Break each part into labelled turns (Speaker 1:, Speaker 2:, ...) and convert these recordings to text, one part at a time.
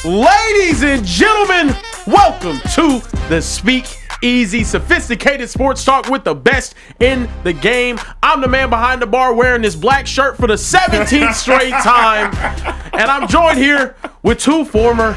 Speaker 1: Ladies and gentlemen, welcome to the Speakeasy, sophisticated sports talk with the best in the game. I'm the man behind the bar wearing this black shirt for the 17th straight time, and I'm joined here with two former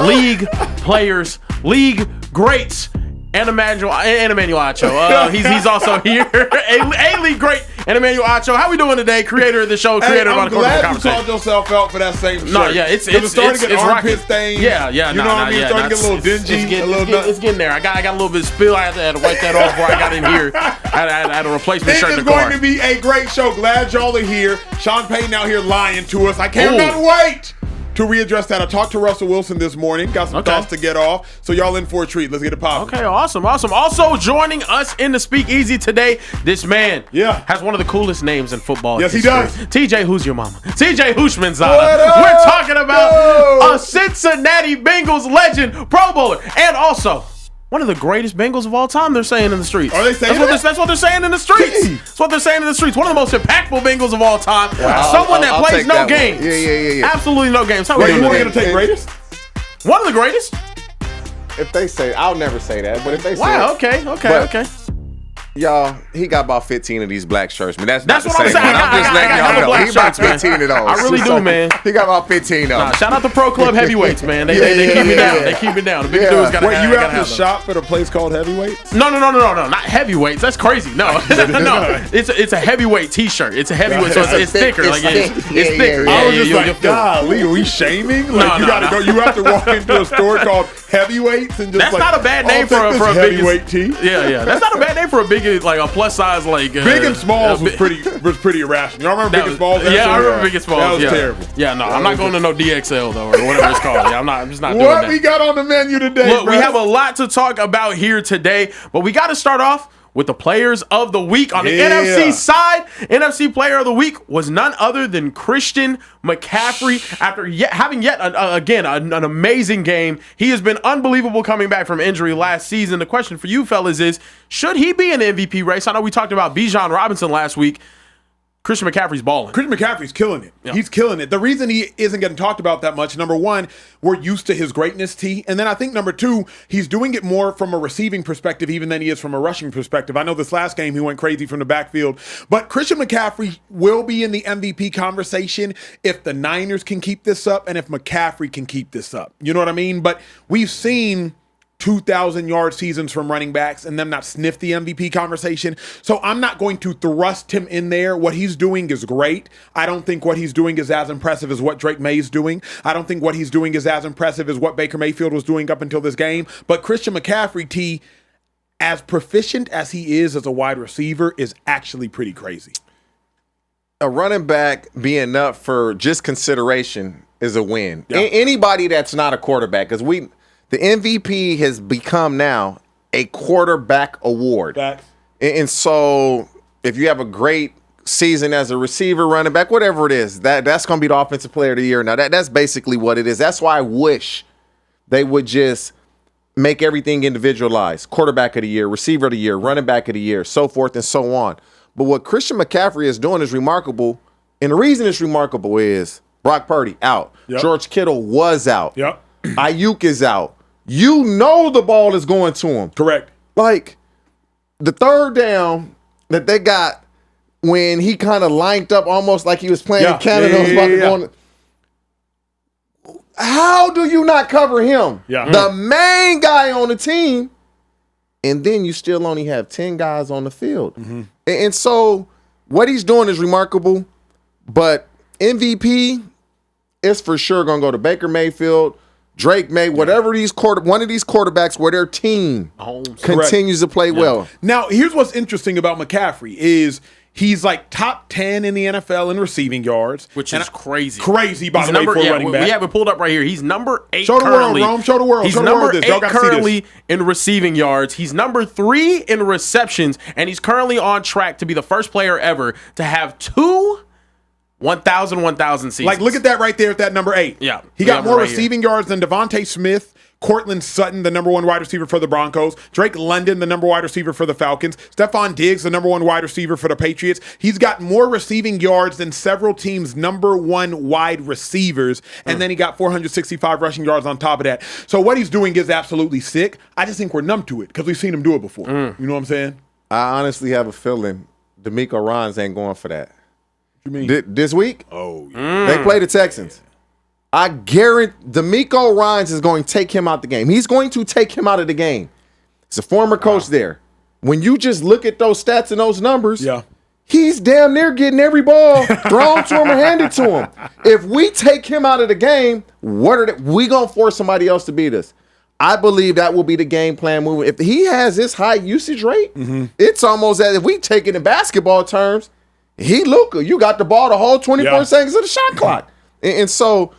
Speaker 1: league players, league greats, and Emmanuel Acho. He's also here, a league great, and Emmanuel Acho. How we doing today? Creator of the show, creator of the conversation.
Speaker 2: I'm glad you called yourself out for that same shirt.
Speaker 1: No, yeah, it's
Speaker 2: starting to get armpit stains.
Speaker 1: Yeah,
Speaker 2: you know what I mean? Starting to get a little dingy.
Speaker 1: It's getting there. I got a little bit of spill. I had to wipe that off before I got in here. I had a replacement shirt in the car.
Speaker 2: It is going to be a great show. Glad y'all are here. Sean Payton out here lying to us. I cannot wait to readdress that. I talked to Russell Wilson this morning. Got some thoughts to get off. So y'all in for a treat. Let's get it popping.
Speaker 1: Okay, awesome. Also joining us in the Speakeasy today, this man has one of the coolest names in football.
Speaker 2: Yes, history. He does.
Speaker 1: TJ, who's your mama? TJ Hushmanzada. We're talking about a Cincinnati Bengals legend, Pro Bowler, and also one of the greatest Bengals of all time, they're saying in the streets.
Speaker 2: Are they saying
Speaker 1: that's what they're saying in the streets. That's what they're saying in the streets. One of the most impactful Bengals of all time. Someone that plays no games.
Speaker 3: Yeah.
Speaker 1: Absolutely no games. How
Speaker 2: you want to take greatest?
Speaker 1: One of the greatest?
Speaker 3: If they say, I'll never say that, but if they say
Speaker 1: okay.
Speaker 3: Y'all, he got about 15 of these black shirts, man. That's
Speaker 1: what I'm saying.
Speaker 3: I'm just letting y'all know. He about 15 of those.
Speaker 1: I really do, man.
Speaker 3: He got about 15 of them.
Speaker 1: Shout out to Pro Club Heavyweights, man. They keep me down. They keep me down. The big dudes got to have.
Speaker 2: Wait, you have to shop at a place called Heavyweights?
Speaker 1: No, not heavyweights. That's crazy. No, it's a heavyweight T-shirt. It's a heavyweight, so it's thicker. It's thicker.
Speaker 2: I was just like, golly, are we shaming? Like you gotta go. You have to walk into a store called Heavyweights and just.
Speaker 1: That's not a bad name for a
Speaker 2: heavyweight tee.
Speaker 1: Yeah. That's not a bad name for a big, like a plus size, like
Speaker 2: Big and Smalls was pretty irrational. Y'all remember Big and Smalls?
Speaker 1: Yeah, I remember Big and Smalls.
Speaker 2: That was terrible.
Speaker 1: Yeah, no, I'm not going to no DXL though, or whatever it's called. Yeah, I'm just not doing that.
Speaker 2: What we got on the menu today?
Speaker 1: Look, we have a lot to talk about here today, but we got to start off with the players of the week. On the NFC side, NFC player of the week was none other than Christian McCaffrey. After having an amazing game, he has been unbelievable coming back from injury last season. The question for you fellas is, should he be in the MVP race? I know we talked about Bijan Robinson last week. Christian McCaffrey's balling.
Speaker 2: Christian McCaffrey's killing it. Yeah. He's killing it. The reason he isn't getting talked about that much, number one, we're used to his greatness, T. And then I think number two, he's doing it more from a receiving perspective even than he is from a rushing perspective. I know this last game he went crazy from the backfield. But Christian McCaffrey will be in the MVP conversation if the Niners can keep this up and if McCaffrey can keep this up. You know what I mean? But we've seen 2,000-yard seasons from running backs and them not sniff the MVP conversation. So I'm not going to thrust him in there. What he's doing is great. I don't think what he's doing is as impressive as what Drake May's doing. I don't think what he's doing is as impressive as what Baker Mayfield was doing up until this game. But Christian McCaffrey, T, as proficient as he is as a wide receiver, is actually pretty crazy.
Speaker 3: A running back being up for just consideration is a win. Yeah. Anybody that's not a quarterback, because the MVP has become now a quarterback award. And so if you have a great season as a receiver, running back, whatever it is, that's going to be the offensive player of the year. Now, that's basically what it is. That's why I wish they would just make everything individualized. Quarterback of the year, receiver of the year, running back of the year, so forth and so on. But what Christian McCaffrey is doing is remarkable. And the reason it's remarkable is Brock Purdy out. Yep. George Kittle was out.
Speaker 2: Yep.
Speaker 3: Ayuk is out. You know the ball is going to him.
Speaker 2: Correct.
Speaker 3: Like the third down that they got when he kind of lined up almost like he was playing in Canada. Was about to go on. How do you not cover him?
Speaker 2: Yeah.
Speaker 3: The main guy on the team, and then you still only have 10 guys on the field. Mm-hmm. And so what he's doing is remarkable, but MVP is for sure going to go to Baker Mayfield, Drake May, whatever one of these quarterbacks where their team continues to play well.
Speaker 2: Now, here's what's interesting about McCaffrey is he's like top 10 in the NFL in receiving yards.
Speaker 1: Which is crazy.
Speaker 2: Crazy, by the way, for a running back.
Speaker 1: We have it pulled up right here. He's number 8
Speaker 2: Show the
Speaker 1: currently.
Speaker 2: world, Rome. Show the world.
Speaker 1: He's
Speaker 2: Show the
Speaker 1: number
Speaker 2: world
Speaker 1: 8 currently in receiving yards. He's number 3 in receptions, and he's currently on track to be the first player ever to have 2 1,000 seasons.
Speaker 2: Like, look at that right there at that number 8.
Speaker 1: Yeah.
Speaker 2: He got more receiving yards than Devontae Smith, Cortland Sutton, the number 1 wide receiver for the Broncos, Drake London, the number 1 wide receiver for the Falcons, Stephon Diggs, the number 1 wide receiver for the Patriots. He's got more receiving yards than several teams' number 1 wide receivers, and then he got 465 rushing yards on top of that. So what he's doing is absolutely sick. I just think we're numb to it because we've seen him do it before. You know what I'm saying?
Speaker 3: I honestly have a feeling D'Amico Ryans ain't going for that.
Speaker 2: What you mean?
Speaker 3: This week?
Speaker 2: Oh, yeah.
Speaker 3: They play the Texans. I guarantee D'Amico Ryans is going to take him out the game. He's going to take him out of the game. He's a former coach there. When you just look at those stats and those numbers, he's damn near getting every ball thrown to him or handed to him. If we take him out of the game, we going to force somebody else to beat us. I believe that will be the game plan moving. If he has this high usage rate, it's almost as if we take it in basketball terms, Luka, you got the ball the whole 24 seconds of the shot clock. And so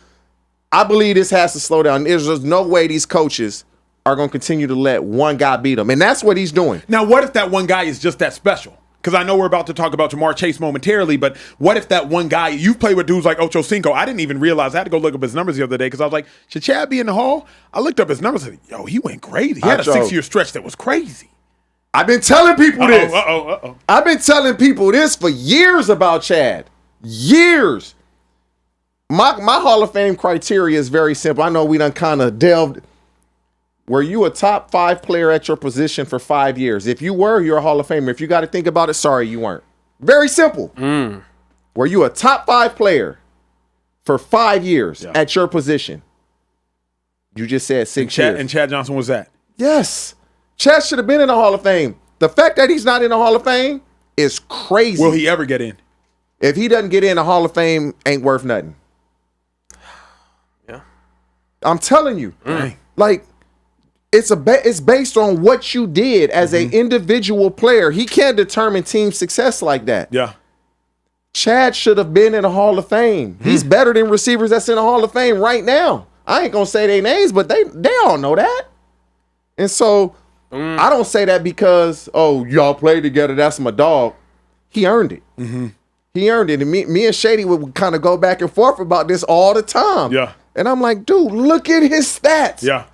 Speaker 3: I believe this has to slow down. There's just no way these coaches are going to continue to let one guy beat them. And that's what he's doing.
Speaker 2: Now, what if that one guy is just that special? Because I know we're about to talk about Jamar Chase momentarily, but what if that one guy, you've played with dudes like Ocho Cinco. I didn't even realize. I had to go look up his numbers the other day because I was like, should Chad be in the hall? I looked up his numbers and said, yo, he went crazy. He had a
Speaker 3: Acho.
Speaker 2: 6-year stretch that was crazy.
Speaker 3: I've been telling people this.
Speaker 2: Uh-oh.
Speaker 3: I've been telling people this for years about Chad. Years. My Hall of Fame criteria is very simple. I know we done kind of delved. Were you a top 5 player at your position for 5 years? If you were, you're a Hall of Famer. If you got to think about it, sorry, you weren't. Very simple. Were you a top 5 player for 5 years at your position? You just said 6 years.
Speaker 2: And Chad Johnson was that?
Speaker 3: Yes. Chad should have been in the Hall of Fame. The fact that he's not in the Hall of Fame is crazy.
Speaker 2: Will he ever get in?
Speaker 3: If he doesn't get in the Hall of Fame, ain't worth nothing.
Speaker 1: Yeah.
Speaker 3: I'm telling you. Like, it's based on what you did as an individual player. He can't determine team success like that.
Speaker 2: Yeah.
Speaker 3: Chad should have been in the Hall of Fame. He's better than receivers that's in the Hall of Fame right now. I ain't gonna say their names, but they all know that. And so I don't say that because, oh, y'all played together, that's my dog. He earned it. He earned it. And me and Shady would kind of go back and forth about this all the time.
Speaker 2: Yeah.
Speaker 3: And I'm like, dude, look at his stats.
Speaker 2: Yeah.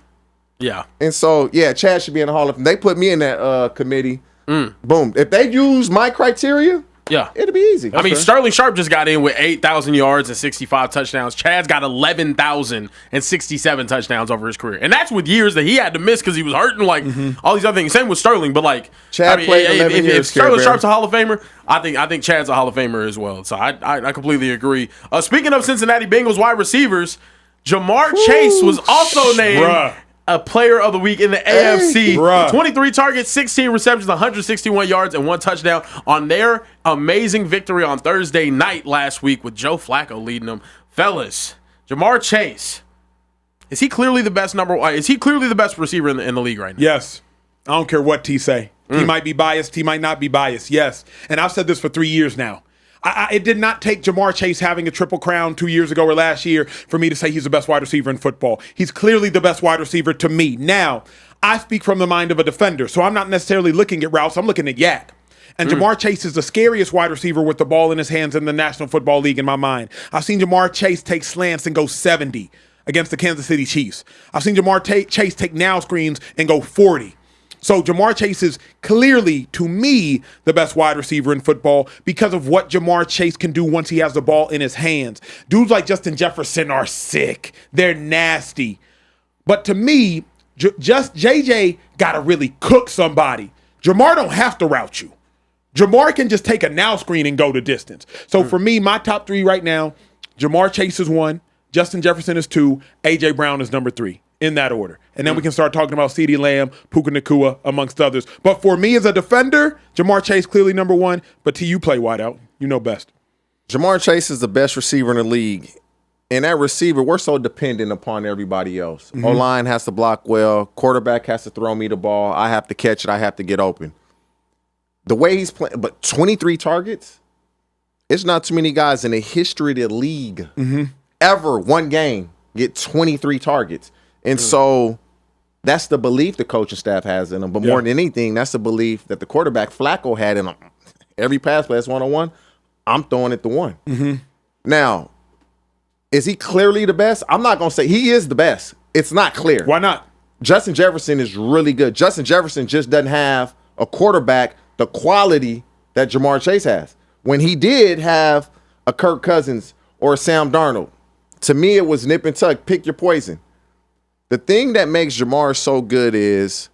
Speaker 1: Yeah.
Speaker 3: And so, Chad should be in the Hall of Fame. They put me in that committee. Boom. If they use my criteria, it'll be easy.
Speaker 1: I mean, Sterling Sharp just got in with 8,000 yards and 65 touchdowns. Chad's got 11,000 and 67 touchdowns over his career. And that's with years that he had to miss because he was hurting, like, all these other things. Same with Sterling, but, like,
Speaker 3: Chad played 11 years.
Speaker 1: If Sterling Sharp's a Hall of Famer, I think Chad's a Hall of Famer as well. So I completely agree. Speaking of Cincinnati Bengals wide receivers, Jamar Chase was also named a player of the week in the AFC. 23 targets, 16 receptions, 161 yards, and 1 touchdown on their amazing victory on Thursday night last week with Joe Flacco leading them. Fellas, Jamar Chase, is he clearly the best receiver in the league right now?
Speaker 2: Yes. I don't care what T say. He might be biased. He might not be biased. Yes. And I've said this for 3 years now. It did not take Jamar Chase having a triple crown 2 years ago or last year for me to say he's the best wide receiver in football. He's clearly the best wide receiver to me. Now, I speak from the mind of a defender, so I'm not necessarily looking at routes. I'm looking at yak. And Jamar Chase is the scariest wide receiver with the ball in his hands in the National Football League in my mind. I've seen Jamar Chase take slants and go 70 against the Kansas City Chiefs. I've seen Jamar Chase take now screens and go 40. So Jamar Chase is clearly, to me, the best wide receiver in football because of what Jamar Chase can do once he has the ball in his hands. Dudes like Justin Jefferson are sick. They're nasty. But to me, just JJ got to really cook somebody. Jamar don't have to route you. Jamar can just take a now screen and go the distance. So for me, my top 3 right now, Jamar Chase is 1, Justin Jefferson is 2, A.J. Brown is number 3. In that order. And then we can start talking about CeeDee Lamb, Puka Nacua, amongst others. But for me as a defender, Jamar Chase clearly number 1. But to you play wideout. You know best.
Speaker 3: Jamar Chase is the best receiver in the league. And that receiver, we're so dependent upon everybody else. O-line has to block well. Quarterback has to throw me the ball. I have to catch it. I have to get open. The way he's playing, but 23 targets? It's not too many guys in the history of the league ever, one game, get 23 targets. And so that's the belief the coaching staff has in him. But more than anything, that's the belief that the quarterback Flacco had in him. Every pass play is 1-on-1. I'm throwing it to 1. Now, is he clearly the best? I'm not going to say he is the best. It's not clear.
Speaker 2: Why not?
Speaker 3: Justin Jefferson is really good. Justin Jefferson just doesn't have a quarterback the quality that Jamar Chase has. When he did have a Kirk Cousins or a Sam Darnold, to me it was nip and tuck, pick your poison. The thing that makes Jamar so good is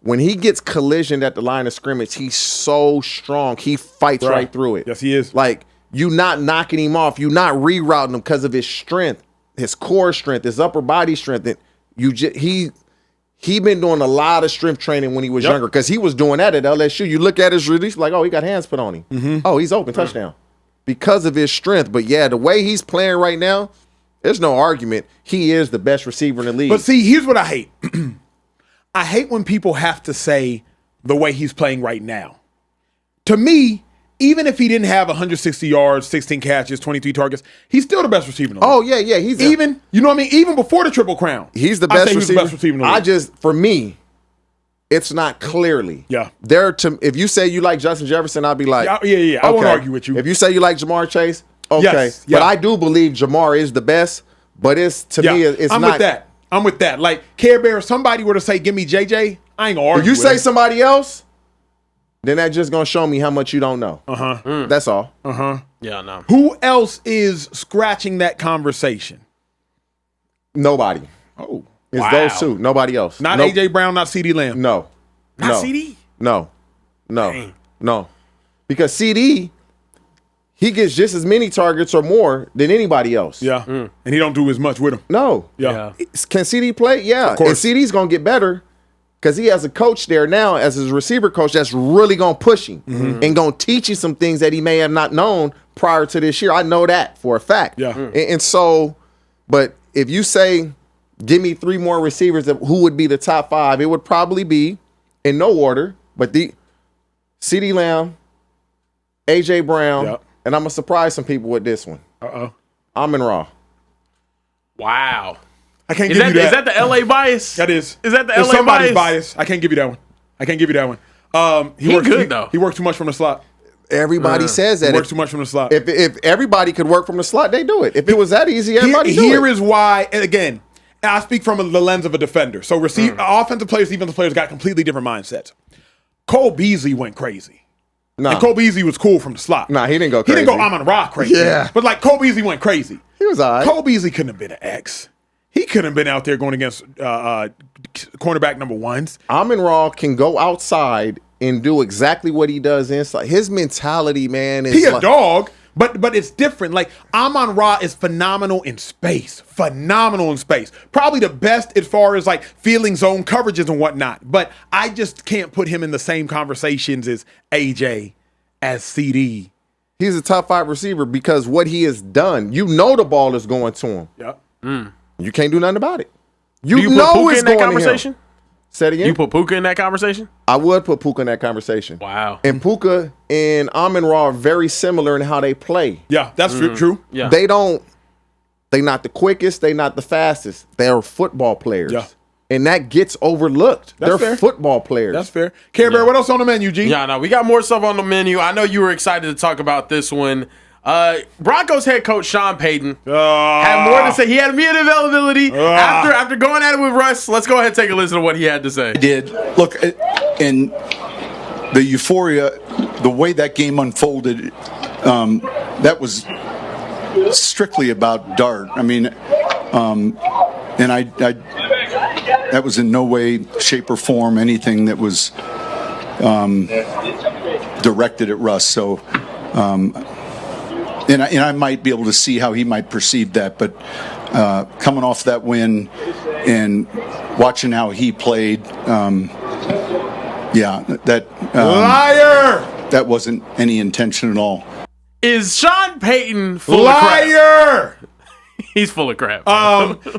Speaker 3: when he gets collisioned at the line of scrimmage, he's so strong. He fights right through it.
Speaker 2: Yes, he is.
Speaker 3: Like, you not knocking him off. You not rerouting him because of his strength, his core strength, his upper body strength. And he been doing a lot of strength training when he was younger because he was doing that at LSU. You look at his release, like, oh, he got hands put on him. Mm-hmm. Oh, he's open, touchdown. Because of his strength. But, yeah, the way he's playing right now, there's no argument. He is the best receiver in the league.
Speaker 2: But, see, here's what I hate. I hate when people have to say the way he's playing right now. To me, even if he didn't have 160 yards, 16 catches, 23 targets, he's still the best receiver in the league.
Speaker 3: Oh, yeah. He's
Speaker 2: even, you know what I mean? Even before the Triple Crown.
Speaker 3: He's the best receiver.
Speaker 2: He's the best receiver in the league.
Speaker 3: For me, it's not clearly.
Speaker 2: Yeah.
Speaker 3: If you say you like Justin Jefferson, I'll be like,
Speaker 2: yeah. I won't argue with you.
Speaker 3: If you say you like Jamar Chase, okay.
Speaker 2: Yes,
Speaker 3: But I do believe Jamar is the best, but me, it's
Speaker 2: I'm
Speaker 3: not.
Speaker 2: I'm with that. Like, Care Bear, if somebody were to say, give me JJ, I ain't gonna argue.
Speaker 3: If you
Speaker 2: with
Speaker 3: say
Speaker 2: him.
Speaker 3: somebody else, then that's just gonna show me how much you don't know. That's all.
Speaker 1: Yeah, no.
Speaker 2: Who else is scratching that conversation?
Speaker 3: Nobody.
Speaker 2: Oh,
Speaker 3: It's those two. Nobody else.
Speaker 2: Not AJ Brown, not CD Lamb.
Speaker 3: No.
Speaker 1: Not CD?
Speaker 3: No.
Speaker 1: Dang.
Speaker 3: No. Because CD, he gets just as many targets or more than anybody else.
Speaker 2: Yeah. And he don't do as much with him.
Speaker 3: No.
Speaker 2: Yeah.
Speaker 3: Can CD play? Yeah.
Speaker 2: Of course.
Speaker 3: And CD's going to get better because he has a coach there now as his receiver coach that's really going to push him and going to teach you some things that he may have not known prior to this year. I know that for a fact.
Speaker 2: Yeah.
Speaker 3: And so, but if you say, give me three more receivers, who would be the top five, it would probably be, in no order, but the CD Lamb, AJ Brown, and I'm going to surprise some people with this one. Amon-Ra.
Speaker 1: Wow.
Speaker 2: I can't give you that.
Speaker 1: Is that the LA bias?
Speaker 2: That is.
Speaker 1: Is that the
Speaker 2: it's
Speaker 1: LA
Speaker 2: somebody's
Speaker 1: bias?
Speaker 2: I can't give you that one.
Speaker 1: He good, though.
Speaker 2: He works too much from the slot.
Speaker 3: Everybody says that.
Speaker 2: He works too much from the slot.
Speaker 3: If everybody could work from the slot, they do it. If it was that easy, everybody do it.
Speaker 2: Here is why, and again, I speak from the lens of a defender. So offensive players, defensive players got completely different mindsets. Cole Beasley went crazy. And Cole Beasley was cool from the slot.
Speaker 3: Nah, he didn't go crazy.
Speaker 2: He didn't go Amon-Ra crazy.
Speaker 3: Yeah.
Speaker 2: But like Cole Beasley went crazy.
Speaker 3: He was all right.
Speaker 2: Cole Beasley couldn't have been an X. He couldn't have been out there going against cornerback number ones.
Speaker 3: Amon-Ra can go outside and do exactly what he does inside. His mentality, man, is
Speaker 2: he a dog, but it's different. Like Amon-Ra is phenomenal in space. Probably the best as far as like feeling zone coverages and whatnot. But I just can't put him in the same conversations as AJ, as CD.
Speaker 3: He's a top 5 receiver because what he has done. You know the ball is going to him.
Speaker 2: Yep.
Speaker 3: You can't do nothing about it.
Speaker 1: Do you
Speaker 3: know
Speaker 1: put Puka
Speaker 3: it's
Speaker 1: in that
Speaker 3: going
Speaker 1: conversation?
Speaker 3: to him. Say it again.
Speaker 1: You put Puka in that conversation?
Speaker 3: I would put Puka in that conversation.
Speaker 1: Wow.
Speaker 3: And Puka and Amon-Ra are very similar in how they play.
Speaker 2: Yeah, that's true.
Speaker 1: Yeah.
Speaker 3: They're not the quickest, they're not the fastest. They're football players.
Speaker 2: Yeah.
Speaker 3: And that gets overlooked.
Speaker 2: That's
Speaker 3: They're
Speaker 2: fair.
Speaker 3: football players.
Speaker 2: That's fair. Care Bear, what else on the menu, G?
Speaker 1: Yeah, no, we got more stuff on the menu. I know you were excited to talk about this one. Broncos head coach Sean Payton had more to say. He had immediate availability after going at it with Russ. Let's go ahead and take a listen to what he had to say.
Speaker 4: Did look in the euphoria, the way that game unfolded. That was strictly about Dart. I mean, and I that was in no way, shape, or form anything that was directed at Russ. So. And I might be able to see how he might perceive that, but coming off that win and watching how he played,
Speaker 2: Liar!
Speaker 4: That wasn't any intention at all.
Speaker 1: Is Sean Payton full of
Speaker 2: crap?
Speaker 1: He's full of crap.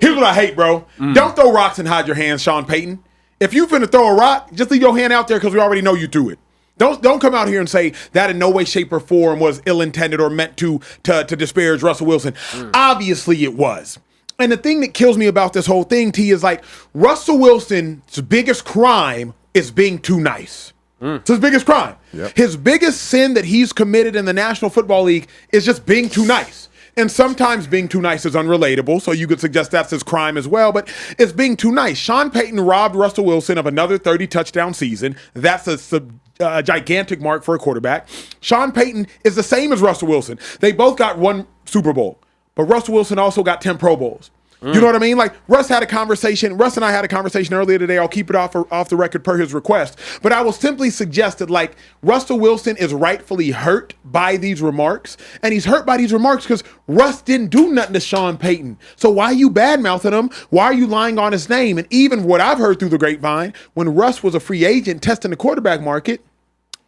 Speaker 2: Here's what I hate, bro. Don't throw rocks and hide your hands, Sean Payton. If you finna throw a rock, just leave your hand out there because we already know you threw it. Don't come out here and say that in no way, shape, or form was ill-intended or meant to disparage Russell Wilson. Obviously it was. And the thing that kills me about this whole thing, T, is like Russell Wilson's biggest crime is being too nice. It's his biggest crime. Yep. His biggest sin that he's committed in the National Football League is just being too nice. And sometimes being too nice is unrelatable, so you could suggest that's his crime as well, but it's being too nice. Sean Payton robbed Russell Wilson of another 30-touchdown season. That's a gigantic mark for a quarterback. Sean Payton is the same as Russell Wilson. They both got 1 Super Bowl, but Russell Wilson also got 10 Pro Bowls. You know what I mean? Like, Russ and I had a conversation earlier today. I'll keep it off the record per his request. But I will simply suggest that, like, Russell Wilson is rightfully hurt by these remarks. And he's hurt by these remarks because Russ didn't do nothing to Sean Payton. So why are you bad-mouthing him? Why are you lying on his name? And even what I've heard through the grapevine, when Russ was a free agent testing the quarterback market,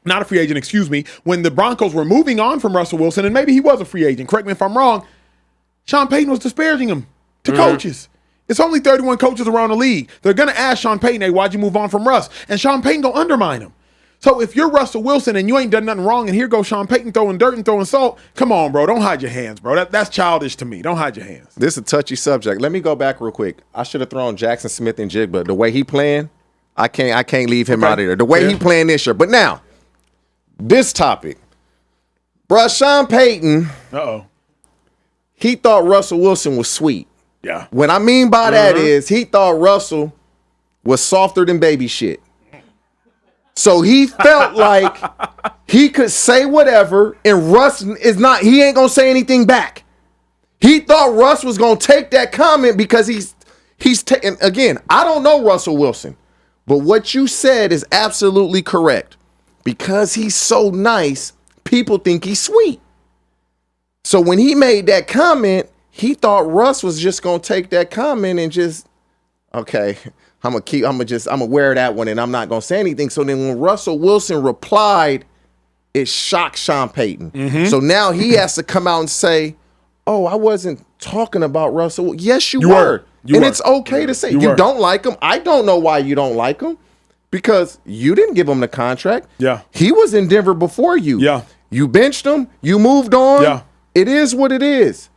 Speaker 2: not a free agent, excuse me, when the Broncos were moving on from Russell Wilson, and maybe he was a free agent, correct me if I'm wrong, Sean Payton was disparaging him to coaches. It's only 31 coaches around the league. They're going to ask Sean Payton, hey, why'd you move on from Russ? And Sean Payton going to undermine him. So if you're Russell Wilson and you ain't done nothing wrong, and here goes Sean Payton throwing dirt and throwing salt, come on, bro. Don't hide your hands, bro. That's childish to me. Don't hide your hands.
Speaker 3: This is a touchy subject. Let me go back real quick. I should have thrown Jackson Smith and Jigba. The way he playing, I can't leave him out of there. The way he playing this year. But now, this topic. Bruh, Sean Payton, he thought Russell Wilson was sweet.
Speaker 2: Yeah.
Speaker 3: What I mean by that is he thought Russell was softer than baby shit. So he felt like he could say whatever, and Russ is not, he ain't gonna say anything back. He thought Russ was gonna take that comment because he's taking, again, I don't know Russell Wilson, but what you said is absolutely correct. Because he's so nice, people think he's sweet. So when he made that comment, he thought Russ was just gonna take that comment and just, okay, I'm gonna wear that one and I'm not gonna say anything. So then when Russell Wilson replied, it shocked Sean Payton. So now he has to come out and say, oh, I wasn't talking about Russell. Yes, you were. It's okay to say you don't like him. I don't know why you don't like him because you didn't give him the contract.
Speaker 2: Yeah.
Speaker 3: He was in Denver before you.
Speaker 2: Yeah.
Speaker 3: You benched him. You moved on.
Speaker 2: Yeah.
Speaker 3: It is what it is.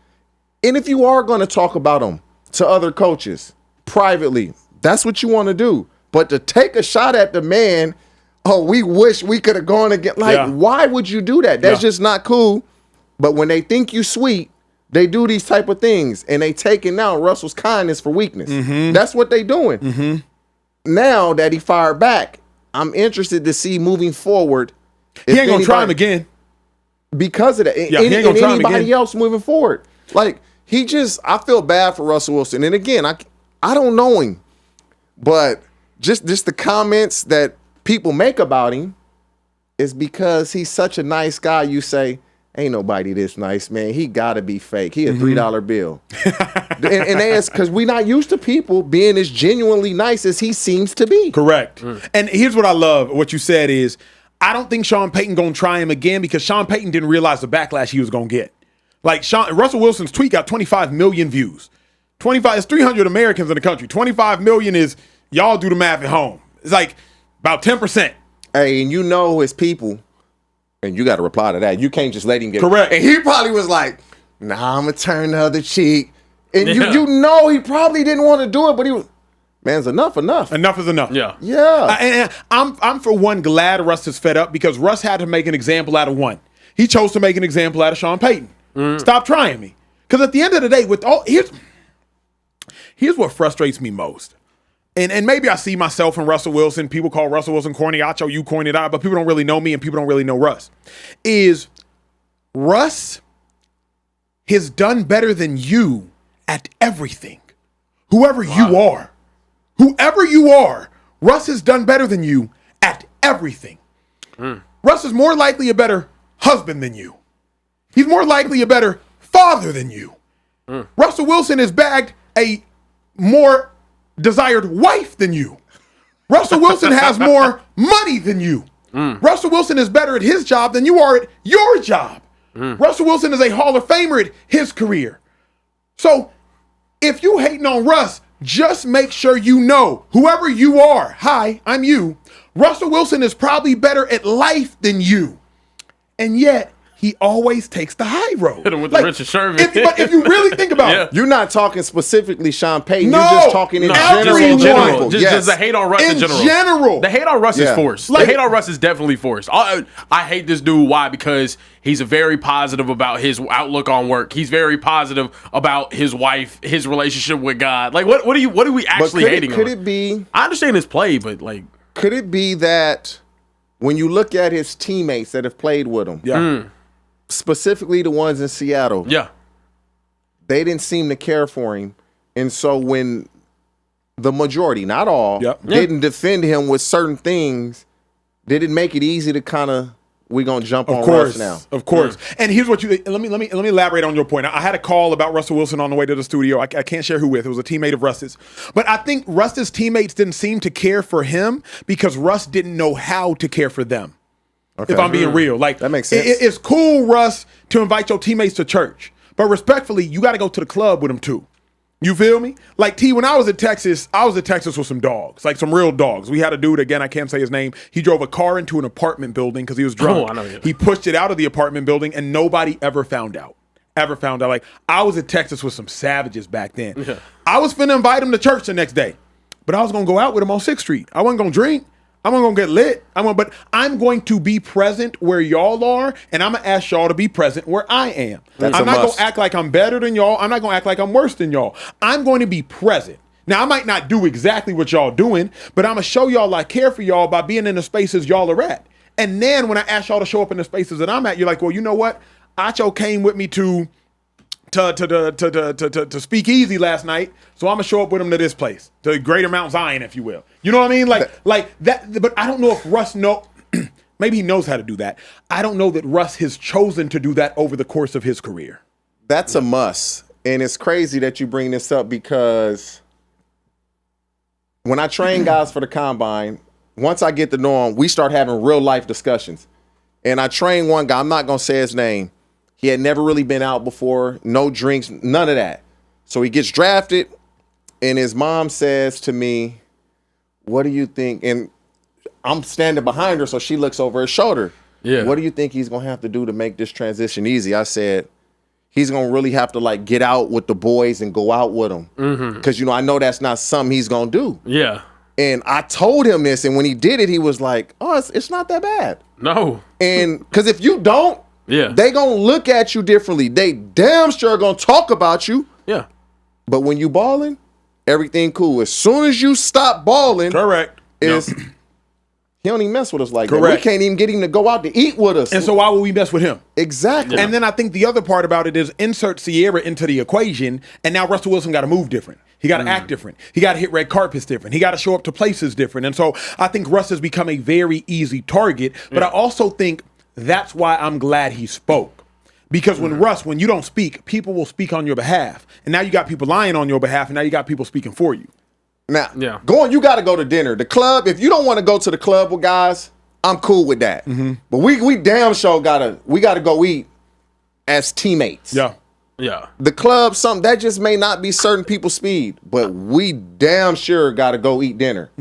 Speaker 3: And if you are going to talk about him to other coaches privately, that's what you want to do. But to take a shot at the man, oh, we wish we could have gone again. Like, why would you do that? That's just not cool. But when they think you sweet, they do these type of things. And they taking out Russell's kindness for weakness. That's what they doing. Now that he fired back, I'm interested to see moving forward.
Speaker 2: He ain't going to try him again.
Speaker 3: Because of that.
Speaker 2: Yeah, he ain't gonna try him again.
Speaker 3: Anybody else moving forward. Like, I feel bad for Russell Wilson. And again, I don't know him. But just the comments that people make about him is because he's such a nice guy. You say, ain't nobody this nice, man. He got to be fake. He a $3 bill. and that's because we're not used to people being as genuinely nice as he seems to be.
Speaker 2: Correct. And here's what I love. What you said is, I don't think Sean Payton going to try him again because Sean Payton didn't realize the backlash he was going to get. Like, Russell Wilson's tweet got 25 million views. 25 is 300 Americans in the country. 25 million is, y'all do the math at home. It's like about 10%.
Speaker 3: Hey, and you know his people, and you got to reply to that. You can't just let him get
Speaker 2: correct.
Speaker 3: And he probably was like, nah, I'm going to turn the other cheek. And you know he probably didn't want to do it, but he was, man's enough. Enough is enough. Yeah.
Speaker 2: And I'm for one glad Russ is fed up because Russ had to make an example out of one. He chose to make an example out of Sean Payton. Stop trying me. Because at the end of the day, here's what frustrates me most. And maybe I see myself in Russell Wilson. People call Russell Wilson corny. Acho, you corny out, but people don't really know me and people don't really know Russ. Is Russ has done better than you at everything. Whoever you are. Whoever you are, Russ has done better than you at everything. Russ is more likely a better husband than you. He's more likely a better father than you. Russell Wilson has bagged a more desired wife than you. Russell Wilson has more money than you. Russell Wilson is better at his job than you are at your job. Russell Wilson is a Hall of Famer at his career. So if you hating on Russ, just make sure you know, whoever you are, hi, I'm you, Russell Wilson is probably better at life than you. And yet, he always takes the high road.
Speaker 1: Hit him with the Richard Sherman.
Speaker 2: But if you really think about it,
Speaker 3: You're not talking specifically Sean Payton.
Speaker 2: No,
Speaker 3: You're just talking in
Speaker 2: everyone.
Speaker 3: general.
Speaker 1: Just the hate on Russ in general. The hate on Russ is forced. The hate on Russ is definitely forced. I hate this dude. Why? Because he's very positive about his outlook on work. He's very positive about his wife, his relationship with God. Like, what are we actually hating on?
Speaker 3: Could it be?
Speaker 1: I understand his play, but like,
Speaker 3: could it be that when you look at his teammates that have played with him, specifically the ones in Seattle, they didn't seem to care for him, and so when the majority, not all, didn't defend him with certain things, did it make it easy to kind of, we're gonna jump on Russ now?
Speaker 2: Of course. And here's what let me elaborate on your point. I had a call about Russell Wilson on the way to the studio. I can't share who with. It was a teammate of Russ's. But I think Russ's teammates didn't seem to care for him because Russ didn't know how to care for them. Okay. If I'm being real. Like,
Speaker 3: that makes sense.
Speaker 2: It's cool, Russ, to invite your teammates to church. But respectfully, you got to go to the club with them too. You feel me? Like, T, when I was in Texas with some dogs, like some real dogs. We had a dude, again, I can't say his name. He drove a car into an apartment building because he was drunk.
Speaker 1: Oh, I know.
Speaker 2: He pushed it out of the apartment building and nobody ever found out. Like, I was in Texas with some savages back then. Yeah. I was finna invite him to church the next day, but I was going to go out with him on 6th Street. I wasn't going to drink. I'm not going to get lit. But I'm going to be present where y'all are, and I'm going to ask y'all to be present where I am. I'm not going to act like I'm better than y'all. I'm not going to act like I'm worse than y'all. I'm going to be present. Now, I might not do exactly what y'all doing, but I'm going to show y'all I care for y'all by being in the spaces y'all are at. And then when I ask y'all to show up in the spaces that I'm at, you're like, well, you know what? Acho came with me to Speakeasy last night, so I'm gonna show up with him to this place, to Greater Mount Zion, if you will. You know what I mean? Like that. But I don't know if Russ maybe he knows how to do that. I don't know that Russ has chosen to do that over the course of his career.
Speaker 3: That's a must, and it's crazy that you bring this up because when I train guys for the combine, once I get to know them, we start having real life discussions. And I train one guy. I'm not gonna say his name. He had never really been out before, no drinks, none of that. So he gets drafted, and his mom says to me, what do you think? And I'm standing behind her, so she looks over her shoulder. Yeah. What do you think he's going to have to do to make this transition easy? I said, he's going to really have to, like, get out with the boys and go out with them. Because, I know that's not something he's going to do.
Speaker 1: Yeah.
Speaker 3: And I told him this, and when he did it, he was like, oh, it's not that bad.
Speaker 1: No.
Speaker 3: And because if you don't, they gonna look at you differently. They damn sure gonna talk about you.
Speaker 1: Yeah.
Speaker 3: But when you balling, everything cool. As soon as you stop balling,
Speaker 2: correct.
Speaker 3: He don't even mess with us like that. We can't even get him to go out to eat with us.
Speaker 2: And so why would we mess with him?
Speaker 3: Exactly.
Speaker 2: Yeah. And then I think the other part about it is insert Sierra into the equation, and now Russell Wilson got to move different. He got to act different. He got to hit red carpets different. He got to show up to places different. And so I think Russ has become a very easy target. But I also think that's why I'm glad he spoke. Because when you don't speak, people will speak on your behalf. And now you got people lying on your behalf, and now you got people speaking for you.
Speaker 3: Now, you got to go to dinner. The club, if you don't want to go to the club with guys, I'm cool with that. But we damn sure got to go eat as teammates.
Speaker 2: Yeah.
Speaker 1: Yeah.
Speaker 3: The club, something that just may not be certain people's speed, but we damn sure got to go eat dinner.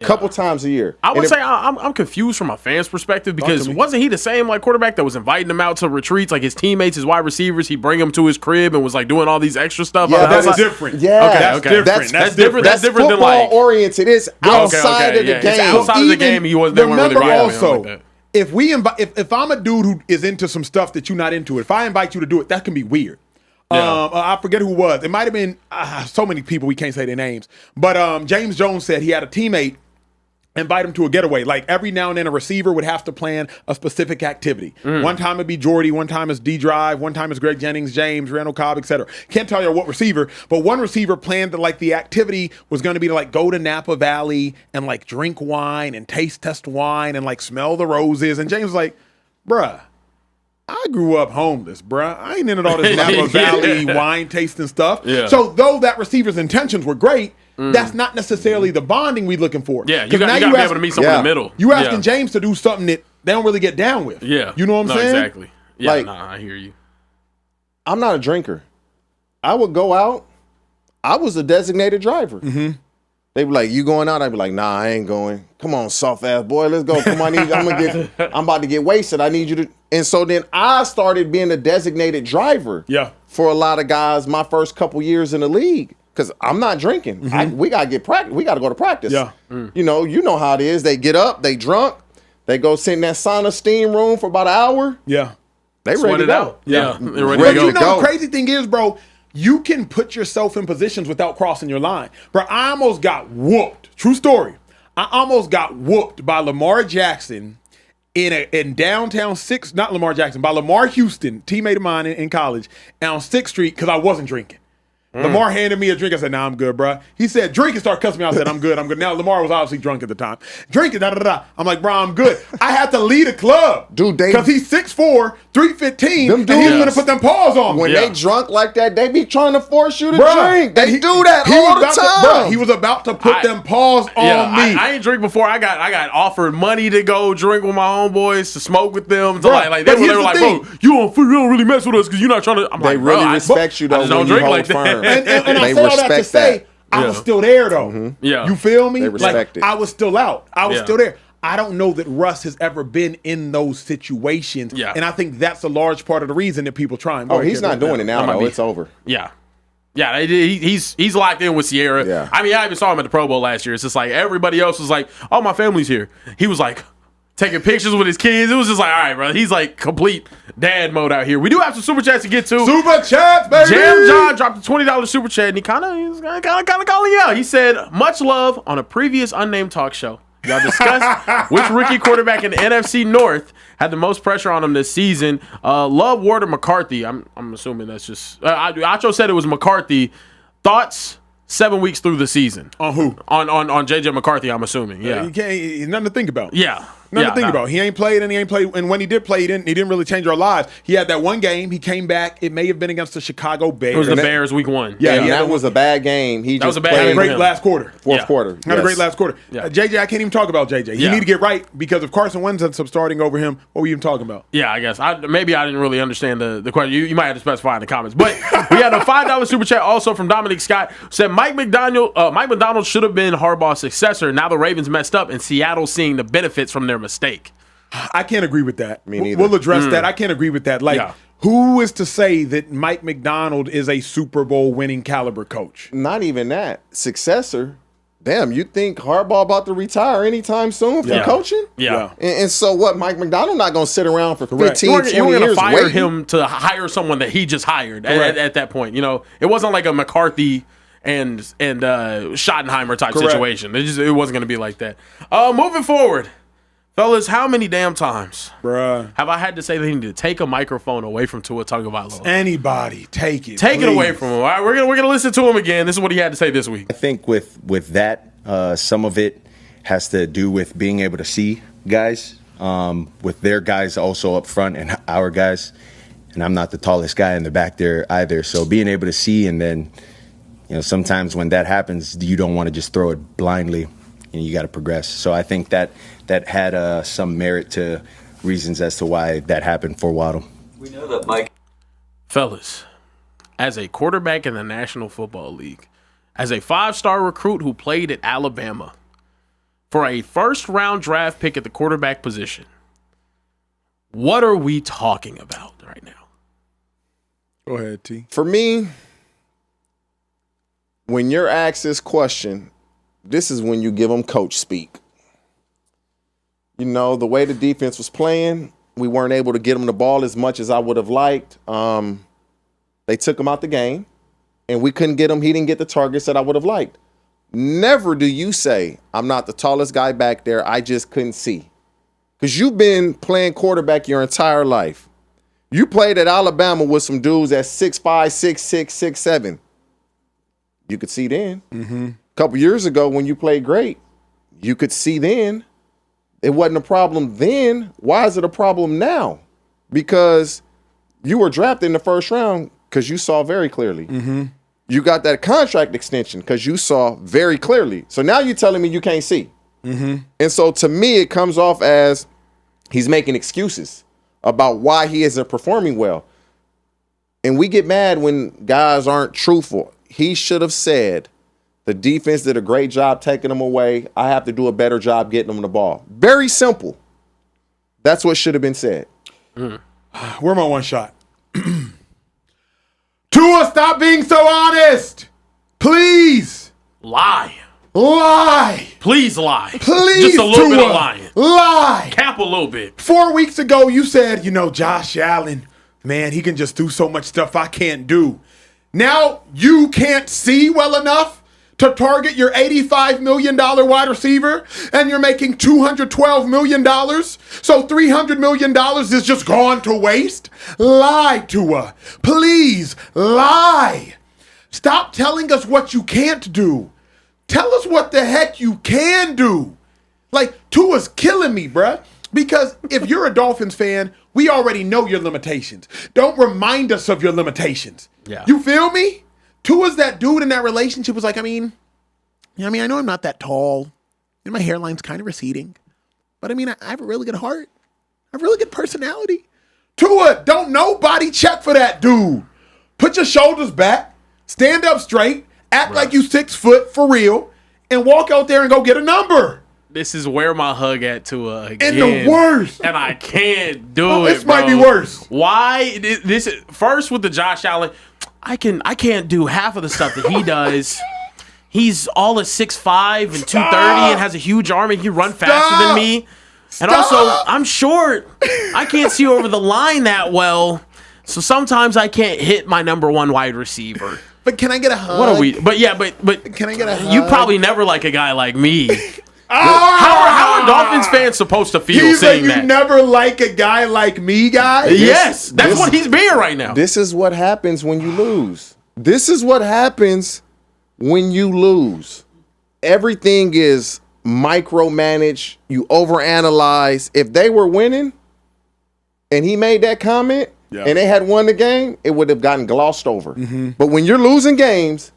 Speaker 3: Couple times a year.
Speaker 1: I would say I'm confused from a fan's perspective because wasn't he the same like quarterback that was inviting them out to retreats, like his teammates, his wide receivers? He bring them to his crib and was like doing all these extra stuff.
Speaker 2: Yeah, that's different.
Speaker 3: Yeah,
Speaker 2: okay. That's different.
Speaker 3: That's different than like oriented. It's outside of the game.
Speaker 1: It's outside of the game, he wasn't.
Speaker 2: Remember also, if I'm a dude who is into some stuff that you're not into, if I invite you to do it, that can be weird. I forget who it was. It might have been so many people we can't say their names. But James Jones said he had a teammate invite him to a getaway. Like every now and then a receiver would have to plan a specific activity. One time it'd be Jordy, one time it's D Drive, one time it's Greg Jennings, James, Randall Cobb, etc. Can't tell you what receiver, but one receiver planned that like the activity was going to be to like go to Napa Valley and like drink wine and taste test wine and like smell the roses. And James was like, bruh, I grew up homeless, bruh. I ain't into all this Napa Valley wine tasting stuff.
Speaker 1: Yeah.
Speaker 2: So though that receiver's intentions were great, that's not necessarily the bonding we're looking for.
Speaker 1: Yeah, you got to be able to meet someone in the middle.
Speaker 2: You asking James to do something that they don't really get down with.
Speaker 1: Yeah.
Speaker 2: You know what I'm saying?
Speaker 1: Exactly. Yeah,
Speaker 3: like,
Speaker 1: I hear you.
Speaker 3: I'm not a drinker. I would go out. I was a designated driver. They be like, you going out? I'd be like, nah, I ain't going. Come on, soft ass boy, let's go. Come on, I'm about to get wasted. I need you to. And so then I started being a designated driver for a lot of guys my first couple years in the league. Because I'm not drinking. We got to get practice. We got to go to practice.
Speaker 2: Yeah.
Speaker 3: You know how it is. They get up, they drunk, they go sit in that sauna steam room for about an hour.
Speaker 2: Yeah.
Speaker 3: They ready to go.
Speaker 1: Yeah. They're ready
Speaker 2: But
Speaker 1: to go.
Speaker 2: you know the crazy thing is, bro, you can put yourself in positions without crossing your line. Bro, I almost got whooped. True story. I almost got whooped by Lamar Jackson in downtown not Lamar Jackson, by Lamar Houston, teammate of mine in college, on 6th Street because I wasn't drinking. Lamar handed me a drink. I said, nah, I'm good, bro. He said, drink, and started cussing me out. I said, I'm good. Now, Lamar was obviously drunk at the time. Drinking, da-da-da. I'm like, bro, I'm good. I had to lead a club.
Speaker 3: Dude,
Speaker 2: because he's 6'4", 315, and he's going to put them paws on me.
Speaker 3: When they drunk like that, they be trying to force you to drink. They do that all the time.
Speaker 2: He was about to put them paws on me.
Speaker 1: I ain't drink before. I got offered money to go drink with my homeboys, to smoke with them. To like they were like, bro, you don't really mess with us because you're not trying to. I'm
Speaker 3: they
Speaker 1: like,
Speaker 3: really respect you, though,
Speaker 1: I don't drink like that.
Speaker 2: And I say all that to say, I was still there, though.
Speaker 1: Yeah.
Speaker 2: You feel me?
Speaker 3: They respect it.
Speaker 2: I was still out. I was still there. I don't know that Russ has ever been in those situations.
Speaker 1: Yeah.
Speaker 2: And I think that's a large part of the reason that people try him.
Speaker 3: He's not doing it now, though. It's over.
Speaker 1: Yeah. Yeah, he's locked in with Sierra.
Speaker 3: Yeah.
Speaker 1: I mean, I even saw him at the Pro Bowl last year. It's just like everybody else was like, oh, my family's here. He was like taking pictures with his kids. It was just like, all right, bro. He's like complete dad mode out here. We do have some super chats to get to.
Speaker 2: Super chats, baby.
Speaker 1: Jam John dropped a $20 super chat, and he kind of calling you out. He said, much love on a previous unnamed talk show. Y'all discussed which rookie quarterback in the NFC North had the most pressure on him this season. Love, Ward, or McCarthy. I'm assuming that's just Acho said it was McCarthy. Thoughts 7 weeks through the season
Speaker 2: on who?
Speaker 1: On JJ McCarthy. I'm assuming. Yeah,
Speaker 2: he's nothing to think about.
Speaker 1: Yeah.
Speaker 2: Nothing to think about. He ain't played, and when he did play, he didn't really change our lives. He had that one game. He came back. It may have been against the Chicago Bears.
Speaker 1: It was the Bears week 1.
Speaker 2: Yeah,
Speaker 3: that was a bad game.
Speaker 1: That was a bad game.
Speaker 2: Had a great last quarter.
Speaker 3: Fourth quarter.
Speaker 2: Had a great last quarter.
Speaker 1: Yeah.
Speaker 2: JJ, I can't even talk about JJ. He need to get right because if Carson Wentz ends up starting over him, what were you even talking about?
Speaker 1: Yeah, I guess. Maybe I didn't really understand the question. You might have to specify in the comments. But we had a $5 super chat also from Dominic Scott. Said Mike McDonald should have been Harbaugh's successor. Now the Ravens messed up and Seattle seeing the benefits from their mistake.
Speaker 2: I can't agree with that.
Speaker 3: Me neither.
Speaker 2: We'll address that. I can't agree with that. Who is to say that Mike McDonald is a Super Bowl winning caliber coach?
Speaker 3: Not even that. Successor. Damn, you think Harbaugh about to retire anytime soon from coaching?
Speaker 1: Yeah.
Speaker 3: And so what, Mike McDonald not going to sit around for 15, 20 years
Speaker 1: You were going to fire
Speaker 3: waiting?
Speaker 1: him to hire someone that he just hired at that point. You know, it wasn't like a McCarthy and Schottenheimer type situation. It wasn't going to be like that. Moving forward. Fellas, how many damn times have I had to say they need to take a microphone away from Tua Tagovailoa?
Speaker 2: Anybody, take it.
Speaker 1: Take it away from him. All right, we're gonna listen to him again. This is what he had to say this week.
Speaker 5: I think with that, some of it has to do with being able to see guys, with their guys also up front and our guys. And I'm not the tallest guy in the back there either. So being able to see, and then, sometimes when that happens, you don't want to just throw it blindly. You got to progress. So I think that had some merit to reasons as to why that happened for Waddle.
Speaker 6: We know that Mike.
Speaker 1: Fellas, as a quarterback in the National Football League, as a 5-star recruit who played at Alabama, for a first-round draft pick at the quarterback position, what are we talking about right now?
Speaker 2: Go ahead, T.
Speaker 3: For me, when you're asked this question, this is when you give them coach speak. The way the defense was playing, we weren't able to get him the ball as much as I would have liked. They took him out the game, and we couldn't get him. He didn't get the targets that I would have liked. Never do you say, I'm not the tallest guy back there. I just couldn't see. Because you've been playing quarterback your entire life. You played at Alabama with some dudes at 6'5", 6'6", 6'7". You could see then.
Speaker 2: Mm-hmm.
Speaker 3: A couple years ago when you played great, you could see then. It wasn't a problem then. Why is it a problem now? Because you were drafted in the first round because you saw very clearly.
Speaker 2: Mm-hmm.
Speaker 3: You got that contract extension because you saw very clearly. So now you're telling me you can't see.
Speaker 2: Mm-hmm.
Speaker 3: And so to me, it comes off as he's making excuses about why he isn't performing well. And we get mad when guys aren't truthful. He should have said, the defense did a great job taking them away. I have to do a better job getting them the ball. Very simple. That's what should have been said.
Speaker 2: Where my one shot? Tua, stop being so honest. Please.
Speaker 1: Lie.
Speaker 2: Please
Speaker 1: lie.
Speaker 2: Please,
Speaker 1: just a little
Speaker 2: Tua,
Speaker 1: bit of lying.
Speaker 2: Lie.
Speaker 1: Cap a little bit.
Speaker 2: 4 weeks ago, you said, Josh Allen, man, he can just do so much stuff I can't do. Now you can't see well enough to target your $85 million wide receiver, and you're making $212 million, so $300 million is just gone to waste? Lie, Tua. Please, lie. Stop telling us what you can't do. Tell us what the heck you can do. Like, Tua's killing me, bruh. Because if you're a Dolphins fan, we already know your limitations. Don't remind us of your limitations.
Speaker 1: Yeah.
Speaker 2: You feel me? Tua's that dude in that relationship was like, I know I'm not that tall, and my hairline's kind of receding, but I have a really good heart. I have a really good personality. Tua, don't nobody check for that dude. Put your shoulders back, stand up straight, act like you 6 foot for real, and walk out there and go get a number.
Speaker 1: This is where my hug at Tua again.
Speaker 2: And the worst.
Speaker 1: And I can't do it,
Speaker 2: This might
Speaker 1: bro.
Speaker 2: be worse.
Speaker 1: Why? This first with the Josh Allen, I can't do half of the stuff that he does. He's all at 6'5" and 230 and has a huge arm and he can run faster than me. And also, I'm short. I can't see over the line that well. So sometimes I can't hit my number 1 wide receiver.
Speaker 2: But can I get a hug?
Speaker 1: What are we? But yeah, but
Speaker 2: Can I get a hug?
Speaker 1: you probably never like a guy like me. How are Dolphins fans supposed to feel
Speaker 2: He's like,
Speaker 1: saying
Speaker 2: you
Speaker 1: that?
Speaker 2: never like a guy like me, guy?
Speaker 1: Yes, that's what he's being right now.
Speaker 3: This is what happens when you lose. This is what happens when you lose. Everything is micromanaged. You overanalyze. If they were winning and he made that comment and they had won the game, it would have gotten glossed over. But when you're losing games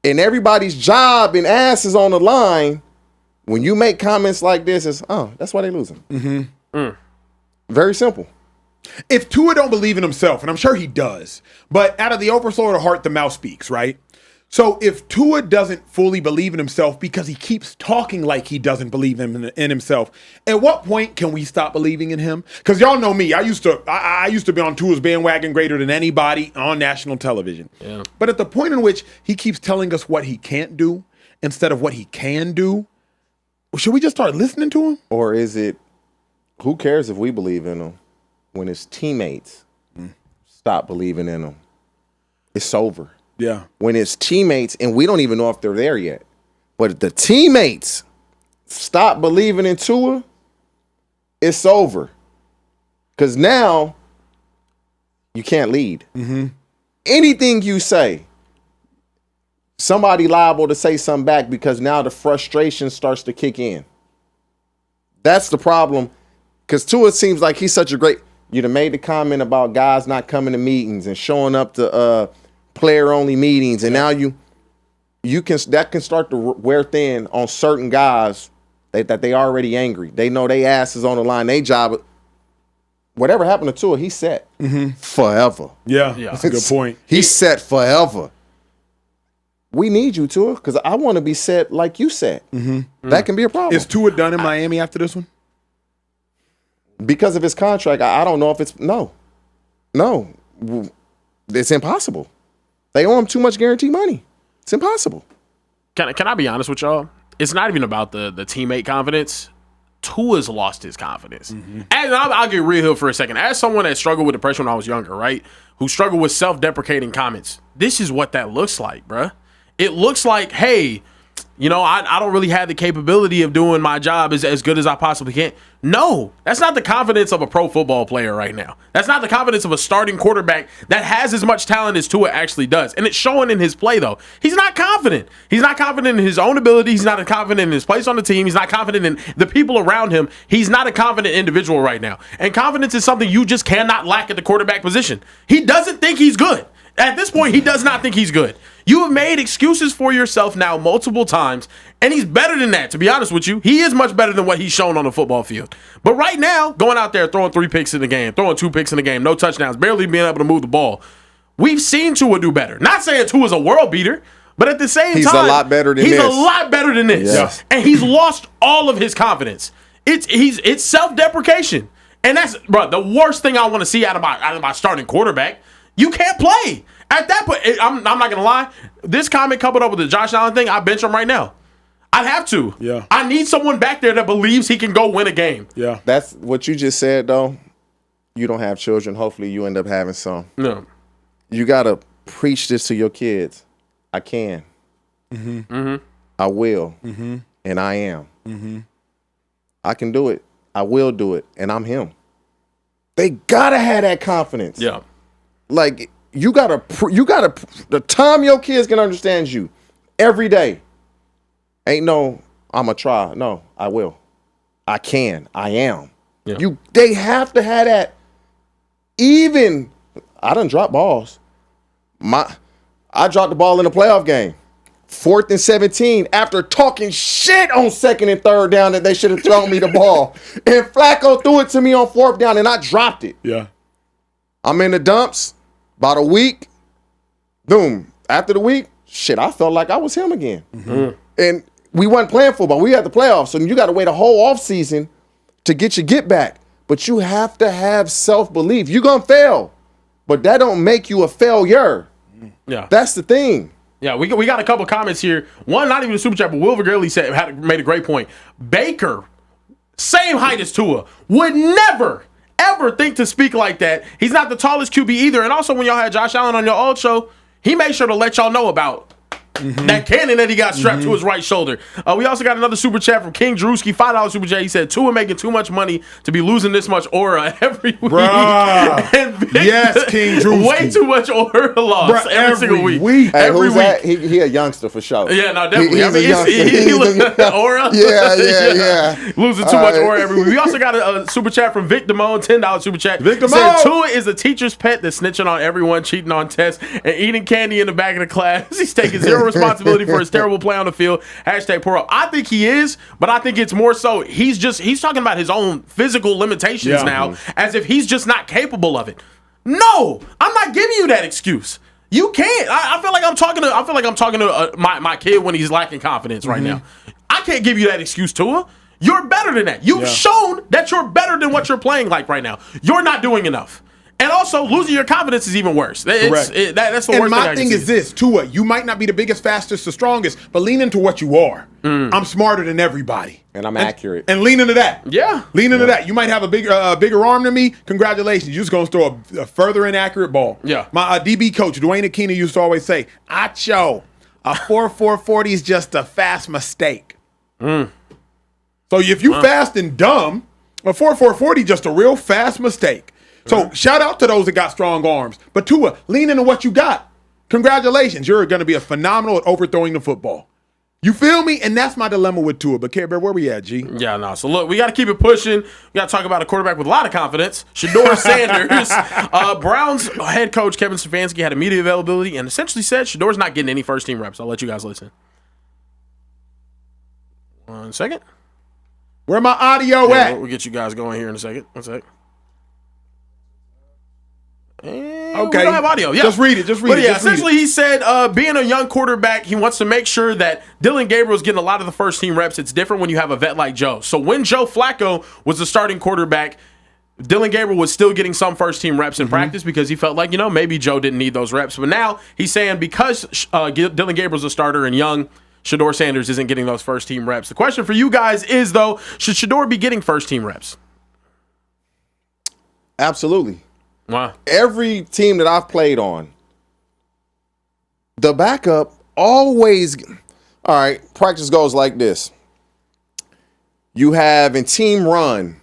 Speaker 3: and everybody's job and ass is on the line, when you make comments like this, it's, that's why they're losing. Very simple.
Speaker 2: If Tua don't believe in himself, and I'm sure he does, but out of the overflow of the heart, the mouth speaks, right? So if Tua doesn't fully believe in himself because he keeps talking like he doesn't believe in himself, at what point can we stop believing in him? Because y'all know me. I used to be on Tua's bandwagon greater than anybody on national television. Yeah. But at the point in which he keeps telling us what he can't do instead of what he can do, should we just start listening to him?
Speaker 3: Or is it, who cares if we believe in him when his teammates stop believing in him? It's over.
Speaker 2: Yeah.
Speaker 3: When his teammates, and we don't even know if they're there yet, but if the teammates stop believing in Tua, it's over. Because now you can't lead. Anything you say, somebody liable to say something back because now the frustration starts to kick in. That's the problem. Because Tua seems like he's such a great, you'd have made the comment about guys not coming to meetings and showing up to player-only meetings, and now you that can start to wear thin on certain guys that they already angry. They know they ass is on the line. They job, whatever happened to Tua, he's set forever.
Speaker 2: Yeah, that's a good point.
Speaker 3: He's set forever. We need you, Tua, because I want to be set like you said. That can be a problem.
Speaker 2: Is Tua done in Miami after this one?
Speaker 3: Because of his contract, I don't know if it's no. It's impossible. They owe him too much guaranteed money. It's impossible.
Speaker 1: Can I be honest with y'all? It's not even about the teammate confidence. Tua's lost his confidence. And I'll get real here for a second. As someone that struggled with depression when I was younger, right? Who struggled with self-deprecating comments. This is what that looks like, bruh. It looks like, hey, I don't really have the capability of doing my job as good as I possibly can. No, that's not the confidence of a pro football player right now. That's not the confidence of a starting quarterback that has as much talent as Tua actually does. And it's showing in his play, though. He's not confident. He's not confident in his own ability. He's not confident in his place on the team. He's not confident in the people around him. He's not a confident individual right now. And confidence is something you just cannot lack at the quarterback position. He doesn't think he's good. At this point, he does not think he's good. You have made excuses for yourself now multiple times, and he's better than that, to be honest with you. He is much better than what he's shown on the football field. But right now, going out there, throwing 3 picks in the game, throwing 2 picks in the game, no touchdowns, barely being able to move the ball, we've seen Tua do better. Not saying Tua's a world beater, but at the same time,
Speaker 3: he's a lot better than this.
Speaker 1: He's a lot better than this.
Speaker 3: Yes.
Speaker 1: And he's lost all of his confidence. It's self-deprecation. And that's, bro, the worst thing I want to see out of my starting quarterback. You can't play. At that point, I'm not going to lie. This comment coupled up with the Josh Allen thing, I bench him right now. I'd have to.
Speaker 2: Yeah.
Speaker 1: I need someone back there that believes he can go win a game.
Speaker 2: Yeah.
Speaker 3: That's what you just said, though. You don't have children. Hopefully, you end up having some.
Speaker 1: No.
Speaker 3: You got to preach this to your kids. I can. I will. And I am. I can do it. I will do it. And I'm him. They got to have that confidence.
Speaker 1: Yeah.
Speaker 3: Like, you got to, the time your kids can understand you every day. Ain't no, I'm going to try. No, I will. I can. I am.
Speaker 1: Yeah.
Speaker 3: They have to have that. Even, I done dropped balls. I dropped the ball in a playoff game. 4th and 17 after talking shit on 2nd and 3rd down that they should have thrown me the ball. And Flacco threw it to me on 4th down and I dropped it.
Speaker 2: Yeah.
Speaker 3: I'm in the dumps about a week. Boom. After the week, shit, I felt like I was him again. And we wasn't playing football. We had the playoffs. So you got to wait a whole offseason to get your get back. But you have to have self-belief. You're going to fail. But that don't make you a failure.
Speaker 1: Yeah.
Speaker 3: That's the thing.
Speaker 1: Yeah, we got a couple comments here. One, not even a super chat, but Will Vergurley made a great point. Baker, same height as Tua, would never, ever think to speak like that. He's not the tallest QB either. And also, when y'all had Josh Allen on your old show, he made sure to let y'all know about that cannon that he got strapped to his right shoulder. We also got another super chat from King Drewski, $5 super chat. He said, Tua making too much money to be losing this much aura every week.
Speaker 2: Bruh. Yes, King Drewski.
Speaker 1: Way too much aura loss every single week.
Speaker 3: Hey,
Speaker 1: Every
Speaker 3: who's
Speaker 1: week.
Speaker 3: that? He a youngster for sure.
Speaker 1: Yeah, no, definitely.
Speaker 3: He's a youngster.
Speaker 1: He looks at aura.
Speaker 3: Yeah.
Speaker 1: Losing too much aura every week. We also got a super chat from Vic Damone, $10 super chat.
Speaker 2: Vic
Speaker 1: Said
Speaker 2: Damone.
Speaker 1: Tua is a teacher's pet that's snitching on everyone, cheating on tests, and eating candy in the back of the class. He's taking zero responsibility for his terrible play on the field. Hashtag poor up. I think he is, but I think it's more so he's talking about his own physical limitations now, as if he's just not capable of it. No, I'm not giving you that excuse. You can't. I feel like I'm talking to my kid when he's lacking confidence right now. I can't give you that excuse, Tua. You're better than that. You've shown that you're better than what you're playing like right now. You're not doing enough. And also, losing your confidence is even worse. That's the worst thing I can
Speaker 2: And my thing
Speaker 1: see.
Speaker 2: is this, Tua, you might not be the biggest, fastest, the strongest, but lean into what you are. I'm smarter than everybody.
Speaker 3: And I'm accurate.
Speaker 2: And lean into that.
Speaker 1: Yeah.
Speaker 2: Lean into that. You might have a bigger arm than me. Congratulations. You're just going to throw a further inaccurate ball.
Speaker 1: Yeah.
Speaker 2: My DB coach, Dwayne Akina, used to always say, Acho, a 4.440 is just a fast mistake. So if you fast and dumb, a 4.440 just a real fast mistake. So shout out to those that got strong arms. But Tua, lean into what you got. Congratulations. You're going to be a phenomenal at overthrowing the football. You feel me? And that's my dilemma with Tua. But Care Bear, where we at, G?
Speaker 1: Yeah, no. So look, we got to keep it pushing. We got to talk about a quarterback with a lot of confidence. Shedeur Sanders. Browns head coach Kevin Stefanski had a media availability and essentially said Shedeur's not getting any first team reps. I'll let you guys listen. 1 second.
Speaker 2: Where my audio at?
Speaker 1: We'll get you guys going here in a second. 1 sec. And
Speaker 2: Okay.
Speaker 1: we don't have audio. Yeah.
Speaker 2: Just read it. Just read
Speaker 1: But
Speaker 2: it.
Speaker 1: yeah,
Speaker 2: Just read
Speaker 1: essentially he said being a young quarterback, he wants to make sure that Dylan Gabriel's getting a lot of the first team reps. It's different when you have a vet like Joe. So when Joe Flacco was the starting quarterback, Dylan Gabriel was still getting some first team reps in practice because he felt like, maybe Joe didn't need those reps. But now he's saying because Dylan Gabriel's a starter and young, Shedeur Sanders isn't getting those first team reps. The question for you guys is, though, should Shedeur be getting first team reps?
Speaker 3: Absolutely.
Speaker 1: Wow.
Speaker 3: Every team that I've played on, the backup always, all right, practice goes like this. You have in team run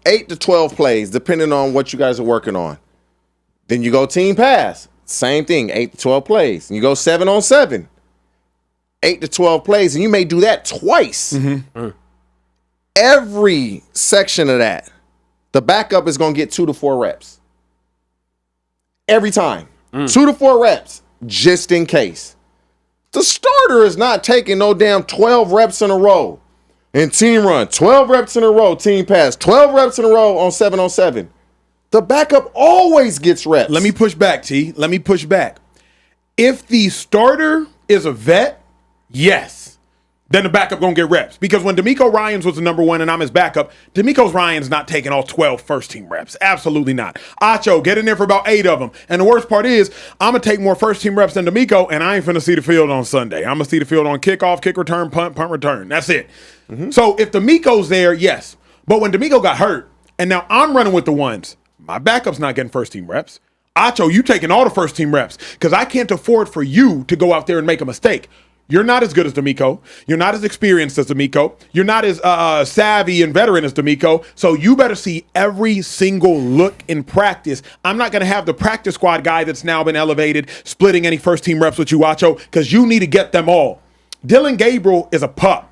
Speaker 3: 8 to 12 plays, depending on what you guys are working on. Then you go team pass, same thing, 8 to 12 plays. And you go 7-on-7, 8 to 12 plays, and you may do that twice. Every section of that, the backup is going to get 2 to 4 reps. Every time. 2 to 4 reps, just in case. The starter is not taking no damn 12 reps in a row. In team run, 12 reps in a row, team pass, 12 reps in a row on 7-on-7. The backup always gets reps.
Speaker 2: Let me push back, T. Let me push back. If the starter is a vet, yes. then the backup gonna get reps. Because when D'Amico Ryans was the number one and I'm his backup, D'Amico Ryans not taking all 12 first-team reps. Absolutely not. Acho, get in there for about 8 of them. And the worst part is, I'm going to take more first-team reps than D'Amico, and I ain't finna see the field on Sunday. I'm going to see the field on kickoff, kick return, punt return. That's it. So if D'Amico's there, yes. But when D'Amico got hurt, and now I'm running with the ones, my backup's not getting first-team reps. Acho, you taking all the first-team reps because I can't afford for you to go out there and make a mistake. You're not as good as D'Amico. You're not as experienced as D'Amico. You're not as savvy and veteran as D'Amico. So you better see every single look in practice. I'm not going to have the practice squad guy that's now been elevated splitting any first-team reps with you, Acho, because you need to get them all. Dillon Gabriel is a pup.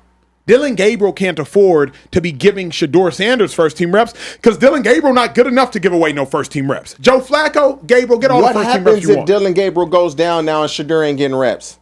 Speaker 2: Dillon Gabriel can't afford to be giving Shedeur Sanders first-team reps because Dillon Gabriel not good enough to give away no first-team reps. Joe Flacco, Gabriel, get all the first-team reps you want.
Speaker 3: What happens if Dillon Gabriel goes down now and Shedeur ain't getting reps?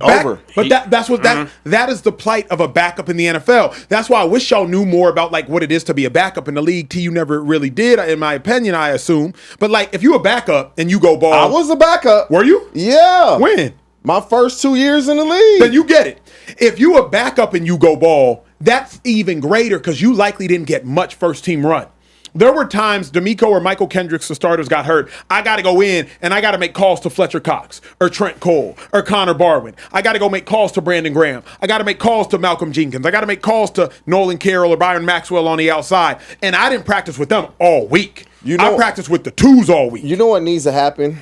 Speaker 3: Over.
Speaker 2: But that is the plight of a backup in the NFL. That's why I wish y'all knew more about like what it is to be a backup in the league. You never really did, in my opinion, I assume. But like if you a backup and you go ball.
Speaker 3: I was a backup.
Speaker 2: Were you?
Speaker 3: Yeah.
Speaker 2: When?
Speaker 3: My first 2 years in the league.
Speaker 2: Then you get it. If you a backup and you go ball, that's even greater because you likely didn't get much first team run. There were times D'Amico or Michael Kendricks, the starters, got hurt. I got to go in and I got to make calls to Fletcher Cox or Trent Cole or Connor Barwin. I got to go make calls to Brandon Graham. I got to make calls to Malcolm Jenkins. I got to make calls to Nolan Carroll or Byron Maxwell on the outside. And I didn't practice with them all week. I practiced with the twos all week.
Speaker 3: You know what needs to happen?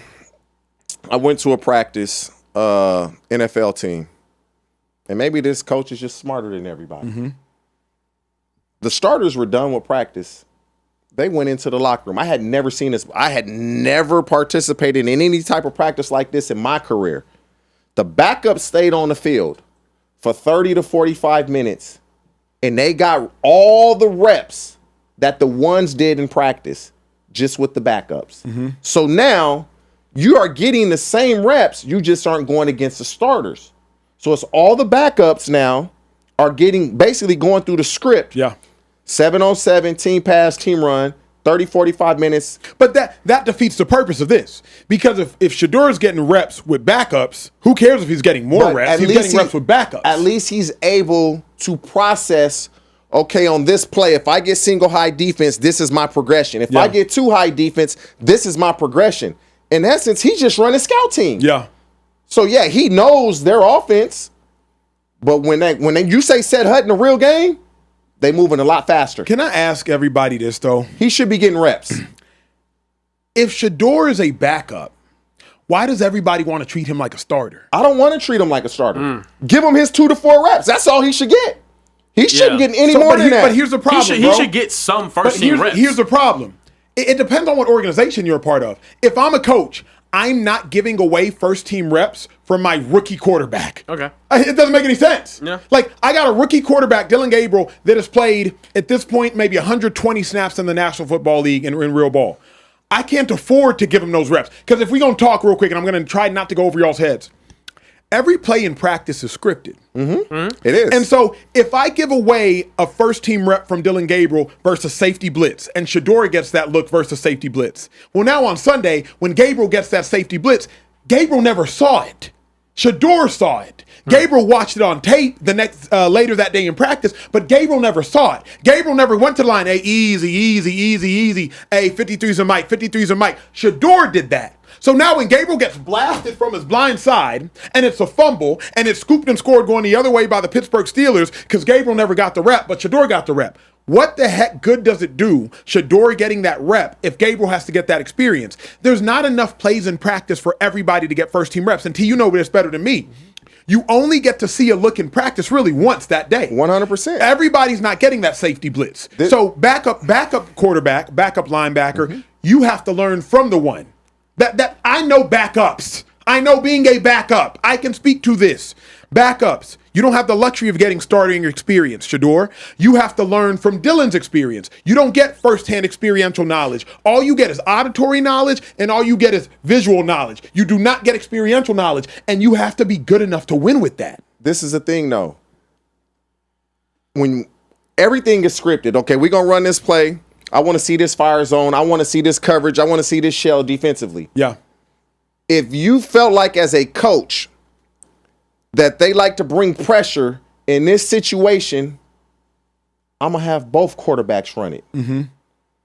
Speaker 3: I went to a practice NFL team. And maybe this coach is just smarter than everybody. The starters were done with practice. They went into the locker room. I had never seen this. I had never participated in any type of practice like this in my career. The backup stayed on the field for 30 to 45 minutes, and they got all the reps that the ones did in practice just with the backups. So now you are getting the same reps. You just aren't going against the starters. So it's all the backups now are basically going through the script.
Speaker 2: Yeah.
Speaker 3: 7-on-7, team pass, team run, 30, 45 minutes.
Speaker 2: But that defeats the purpose of this. Because if Shedeur is getting reps with backups, who cares if he's getting more reps? He's getting reps with backups.
Speaker 3: At least he's able to process, okay, on this play, if I get single high defense, this is my progression. If I get two high defense, this is my progression. In essence, he's just running scout team.
Speaker 2: Yeah.
Speaker 3: So, yeah, he knows their offense. But when you say set Hut in a real game, they moving a lot faster.
Speaker 2: Can I ask everybody this, though?
Speaker 3: He should be getting reps.
Speaker 2: If Shedeur is a backup, why does everybody want to treat him like a starter?
Speaker 3: I don't want to treat him like a starter. Give him his 2 to 4 reps. That's all he should get. He shouldn't get any more than that.
Speaker 2: But here's the problem,
Speaker 1: He should get some first-team reps.
Speaker 2: Here's the problem. It depends on what organization you're a part of. If I'm a coach, I'm not giving away first-team reps from my rookie quarterback.
Speaker 1: Okay.
Speaker 2: It doesn't make any sense.
Speaker 1: Yeah.
Speaker 2: Like, I got a rookie quarterback, Dillon Gabriel, that has played, at this point, maybe 120 snaps in the National Football League in real ball. I can't afford to give him those reps. Because if we're going to talk real quick, and I'm going to try not to go over y'all's heads, every play in practice is scripted.
Speaker 3: It is.
Speaker 2: And so if I give away a first-team rep from Dillon Gabriel versus safety blitz, and Shedeur gets that look versus safety blitz, well, now on Sunday, when Gabriel gets that safety blitz, Gabriel never saw it. Shedeur saw it. Gabriel watched it on tape the next later that day in practice, but Gabriel never saw it. Gabriel never went to the line, hey, easy. Hey, 53's a Mike, 53's a Mike. Shedeur did that. So now when Gabriel gets blasted from his blind side, and it's a fumble, and it's scooped and scored going the other way by the Pittsburgh Steelers, because Gabriel never got the rep, but Shedeur got the rep. What the heck good does it do, Shedeur getting that rep, if Gabriel has to get that experience? There's not enough plays in practice for everybody to get first-team reps. And T, you know this better than me. You only get to see a look in practice really once that day.
Speaker 3: 100%.
Speaker 2: Everybody's not getting that safety blitz. So backup quarterback, backup linebacker, you have to learn from the one. That I know backups. I know being a backup. I can speak to this. Backups. You don't have the luxury of getting starting experience, Shedeur. You have to learn from Dillon's experience. You don't get firsthand experiential knowledge. All you get is auditory knowledge, and all you get is visual knowledge. You do not get experiential knowledge, and you have to be good enough to win with that.
Speaker 3: This is the thing, though. When everything is scripted, okay, we're going to run this play. I want to see this fire zone. I want to see this coverage. I want to see this shell defensively.
Speaker 2: Yeah.
Speaker 3: If you felt like as a coach that they like to bring pressure in this situation, I'm going to have both quarterbacks run it.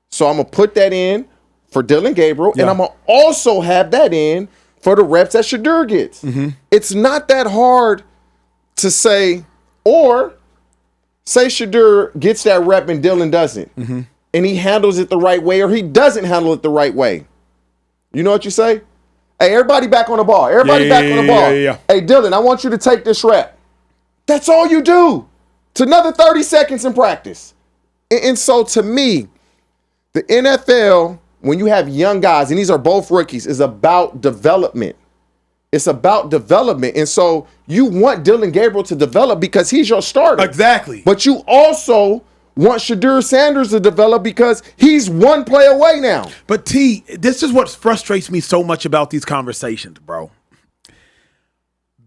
Speaker 3: So I'm going to put that in for Dylan Gabriel, and I'm going to also have that in for the reps that Shedeur gets. It's not that hard to say, or say Shedeur gets that rep and Dylan doesn't, and he handles it the right way, or he doesn't handle it the right way. You know what you say? Hey, everybody back on the ball. Everybody back on the ball. Hey, Dylan, I want you to take this rep. That's all you do. It's another 30 seconds in practice. And so to me, the NFL, when you have young guys, and these are both rookies, is about development. It's about development. And so you want Dylan Gabriel to develop because he's your starter.
Speaker 2: Exactly.
Speaker 3: But you also want Shedeur Sanders to develop because he's one play away now.
Speaker 2: But T, this is what frustrates me so much about these conversations, bro.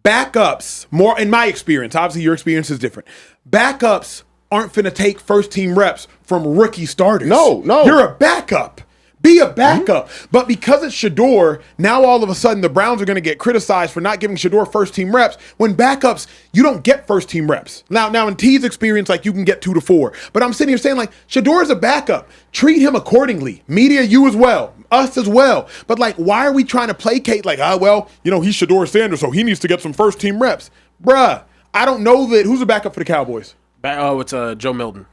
Speaker 2: Backups, more in my experience, obviously your experience is different. Backups aren't finna take first team reps from rookie starters.
Speaker 3: No.
Speaker 2: You're a backup. Be a backup. But because it's Shedeur, now all of a sudden the Browns are going to get criticized for not giving Shedeur first team reps. When backups, you don't get first team reps. Now in T's experience, like you can get 2 to 4. But I'm sitting here saying like Shedeur is a backup. Treat him accordingly. Media, you as well. Us as well. But like, why are we trying to placate like, he's Shedeur Sanders, so he needs to get some first team reps. Bruh, I don't know that. Who's the backup for the Cowboys?
Speaker 1: It's Joe Milton.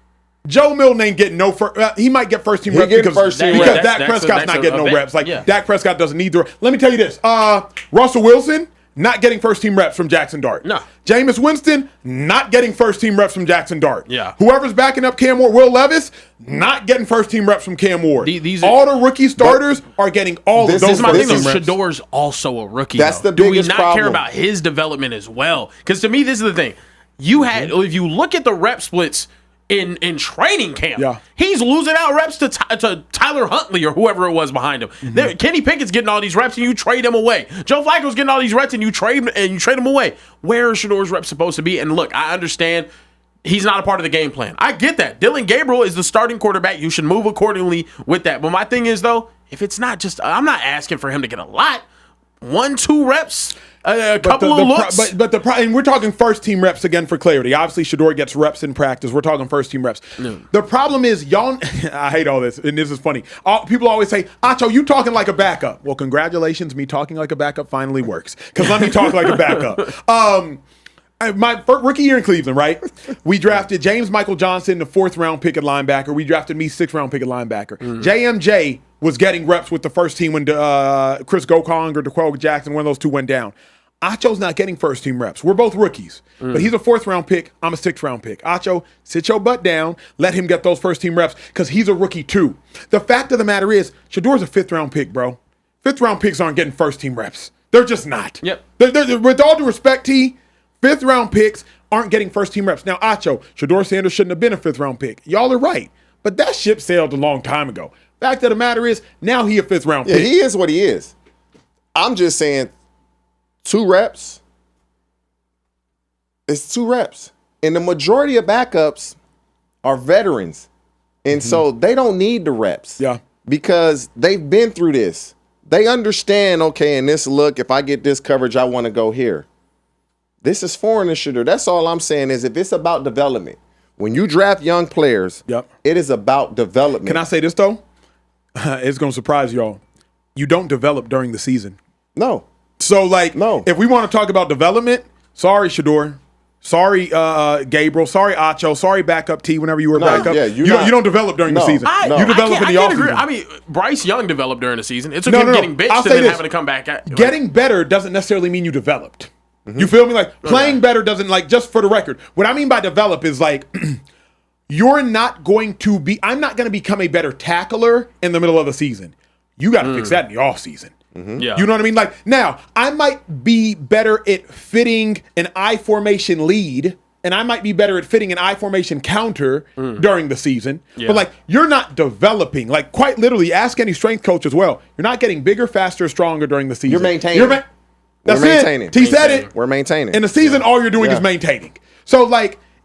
Speaker 2: Joe Milton ain't getting no first. He might get first team reps because Dak Prescott's not getting no reps. Like Dak Prescott doesn't need the. Let me tell you this: Russell Wilson not getting first team reps from Jackson Dart.
Speaker 1: No.
Speaker 2: Jameis Winston not getting first team reps from Jackson Dart.
Speaker 1: Yeah.
Speaker 2: Whoever's backing up Cam Ward, Will Levis not getting first team reps from Cam Ward. All the rookie starters are getting all of those.
Speaker 1: This is my thing.
Speaker 2: First team reps.
Speaker 1: Shedeur's also a rookie.
Speaker 3: That's
Speaker 1: though.
Speaker 3: the biggest
Speaker 1: Do we not
Speaker 3: problem.
Speaker 1: care about his development as well? Because to me, this is the thing. You had if you look at the rep splits in training camp, he's losing out reps to Tyler Huntley or whoever it was behind him. Kenny Pickett's getting all these reps and you trade him away. Joe Flacco's getting all these reps and you trade him away. Where are Shedeur's reps supposed to be? And look, I understand he's not a part of the game plan. I get that. Dylan Gabriel is the starting quarterback. You should move accordingly with that. But my thing is though, if it's not just, I'm not asking for him to get a lot. 1-2 reps. A couple of looks.
Speaker 2: And we're talking first team reps again for clarity. Obviously, Shedeur gets reps in practice. We're talking first team reps. The problem is, y'all, I hate all this, and this is funny. People always say, Acho, you talking like a backup. Well, congratulations. Me talking like a backup finally works. Because let me talk like a backup. My rookie year in Cleveland, right? We drafted James Michael Johnson, the 4th round pick at linebacker. We drafted me 6th round pick at linebacker. JMJ was getting reps with the first team when Chris Gokong or DeQuell Jackson, one of those two went down. Acho's not getting first team reps. We're both rookies, but he's a 4th round pick. I'm a 6th round pick. Acho, sit your butt down. Let him get those first team reps because he's a rookie too. The fact of the matter is, Shedeur's a 5th round pick, bro. 5th round picks aren't getting first team reps. They're just not.
Speaker 1: Yep.
Speaker 2: They're, with all due respect, T, 5th round picks aren't getting first team reps. Now, Acho, Shedeur Sanders shouldn't have been a 5th round pick. Y'all are right, but that ship sailed a long time ago. Fact of the matter is, now he a 5th round pick.
Speaker 3: Yeah, he is what he is. I'm just saying 2 reps. It's 2 reps. And the majority of backups are veterans. And so they don't need the reps.
Speaker 2: Yeah.
Speaker 3: Because they've been through this. They understand, okay, in this look, if I get this coverage, I want to go here. This is foreign to Shedeur. That's all I'm saying is if it's about development, when you draft young players, it is about development.
Speaker 2: Can I say this, though? It's going to surprise y'all. You don't develop during the season.
Speaker 3: No.
Speaker 2: So, if we want to talk about development, sorry, Shedeur. Sorry, Gabriel. Sorry, Acho. Sorry, backup T. Whenever you were backup, you don't develop during the season. You develop in the offseason.
Speaker 1: I mean, Bryce Young developed during the season. It's okay getting benched and then having to come back.
Speaker 2: Getting better doesn't necessarily mean you developed. You feel me? Like playing better doesn't just for the record. What I mean by develop is you're not going to be. I'm not going to become a better tackler in the middle of the season. You got to fix that in the off season.
Speaker 1: Yeah.
Speaker 2: You know what I mean? Now, I might be better at fitting an I formation lead, and I might be better at fitting an I formation counter during the season. Yeah. But you're not developing. Quite literally, ask any strength coach as well. You're not getting bigger, faster, stronger during the season.
Speaker 3: You're maintaining.
Speaker 2: That's
Speaker 3: We're maintaining.
Speaker 2: it. T said it.
Speaker 3: We're maintaining.
Speaker 2: In the season, all you're doing is maintaining. So,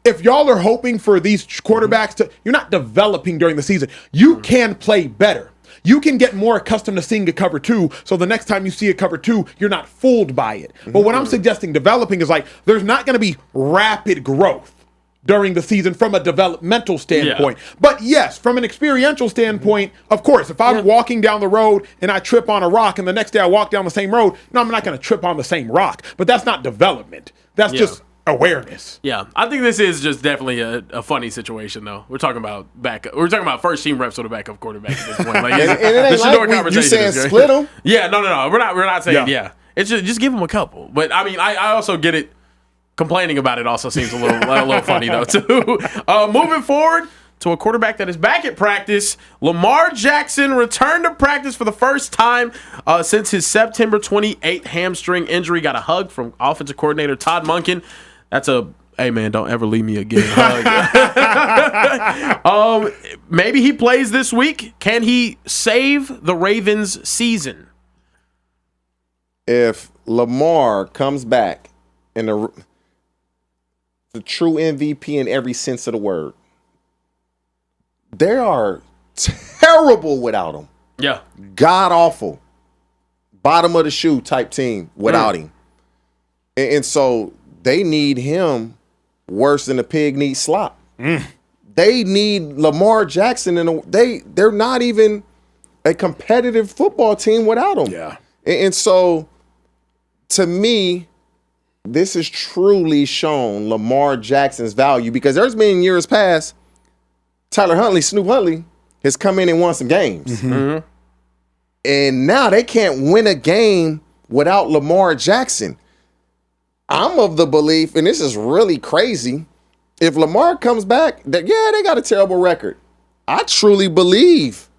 Speaker 2: if y'all are hoping for these quarterbacks you're not developing during the season. You can play better. You can get more accustomed to seeing a cover 2, so the next time you see a cover 2, you're not fooled by it. But what I'm suggesting developing is like there's not going to be rapid growth during the season from a developmental standpoint. Yeah. But yes, from an experiential standpoint, of course, if I'm walking down the road and I trip on a rock and the next day I walk down the same road, no, I'm not going to trip on the same rock. But that's not development. That's just awareness.
Speaker 1: Yeah, I think this is just definitely a funny situation, though. We're talking about We're talking about first team reps or the backup quarterback at this point. Like,
Speaker 3: and it ain't like you saying split them.
Speaker 1: Yeah, no. We're not saying It's just give them a couple. But I mean, I also get it. Complaining about it also seems a little funny though too. Moving forward to a quarterback that is back at practice, Lamar Jackson returned to practice for the first time since his September 28th hamstring injury. Got a hug from offensive coordinator Todd Monken. That's hey man, don't ever leave me again. Hug. Maybe he plays this week. Can he save the Ravens' season?
Speaker 3: If Lamar comes back and the true MVP in every sense of the word, they are terrible without him.
Speaker 1: Yeah.
Speaker 3: God awful. Bottom of the shoe type team without him. And so they need him worse than a pig needs slop. They need Lamar Jackson they're not even a competitive football team without him.
Speaker 2: Yeah.
Speaker 3: And so to me, this has truly shown Lamar Jackson's value, because there's been years past, Snoop Huntley, has come in and won some games. And now they can't win a game without Lamar Jackson. I'm of the belief, and this is really crazy, if Lamar comes back, they got a terrible record. I truly believe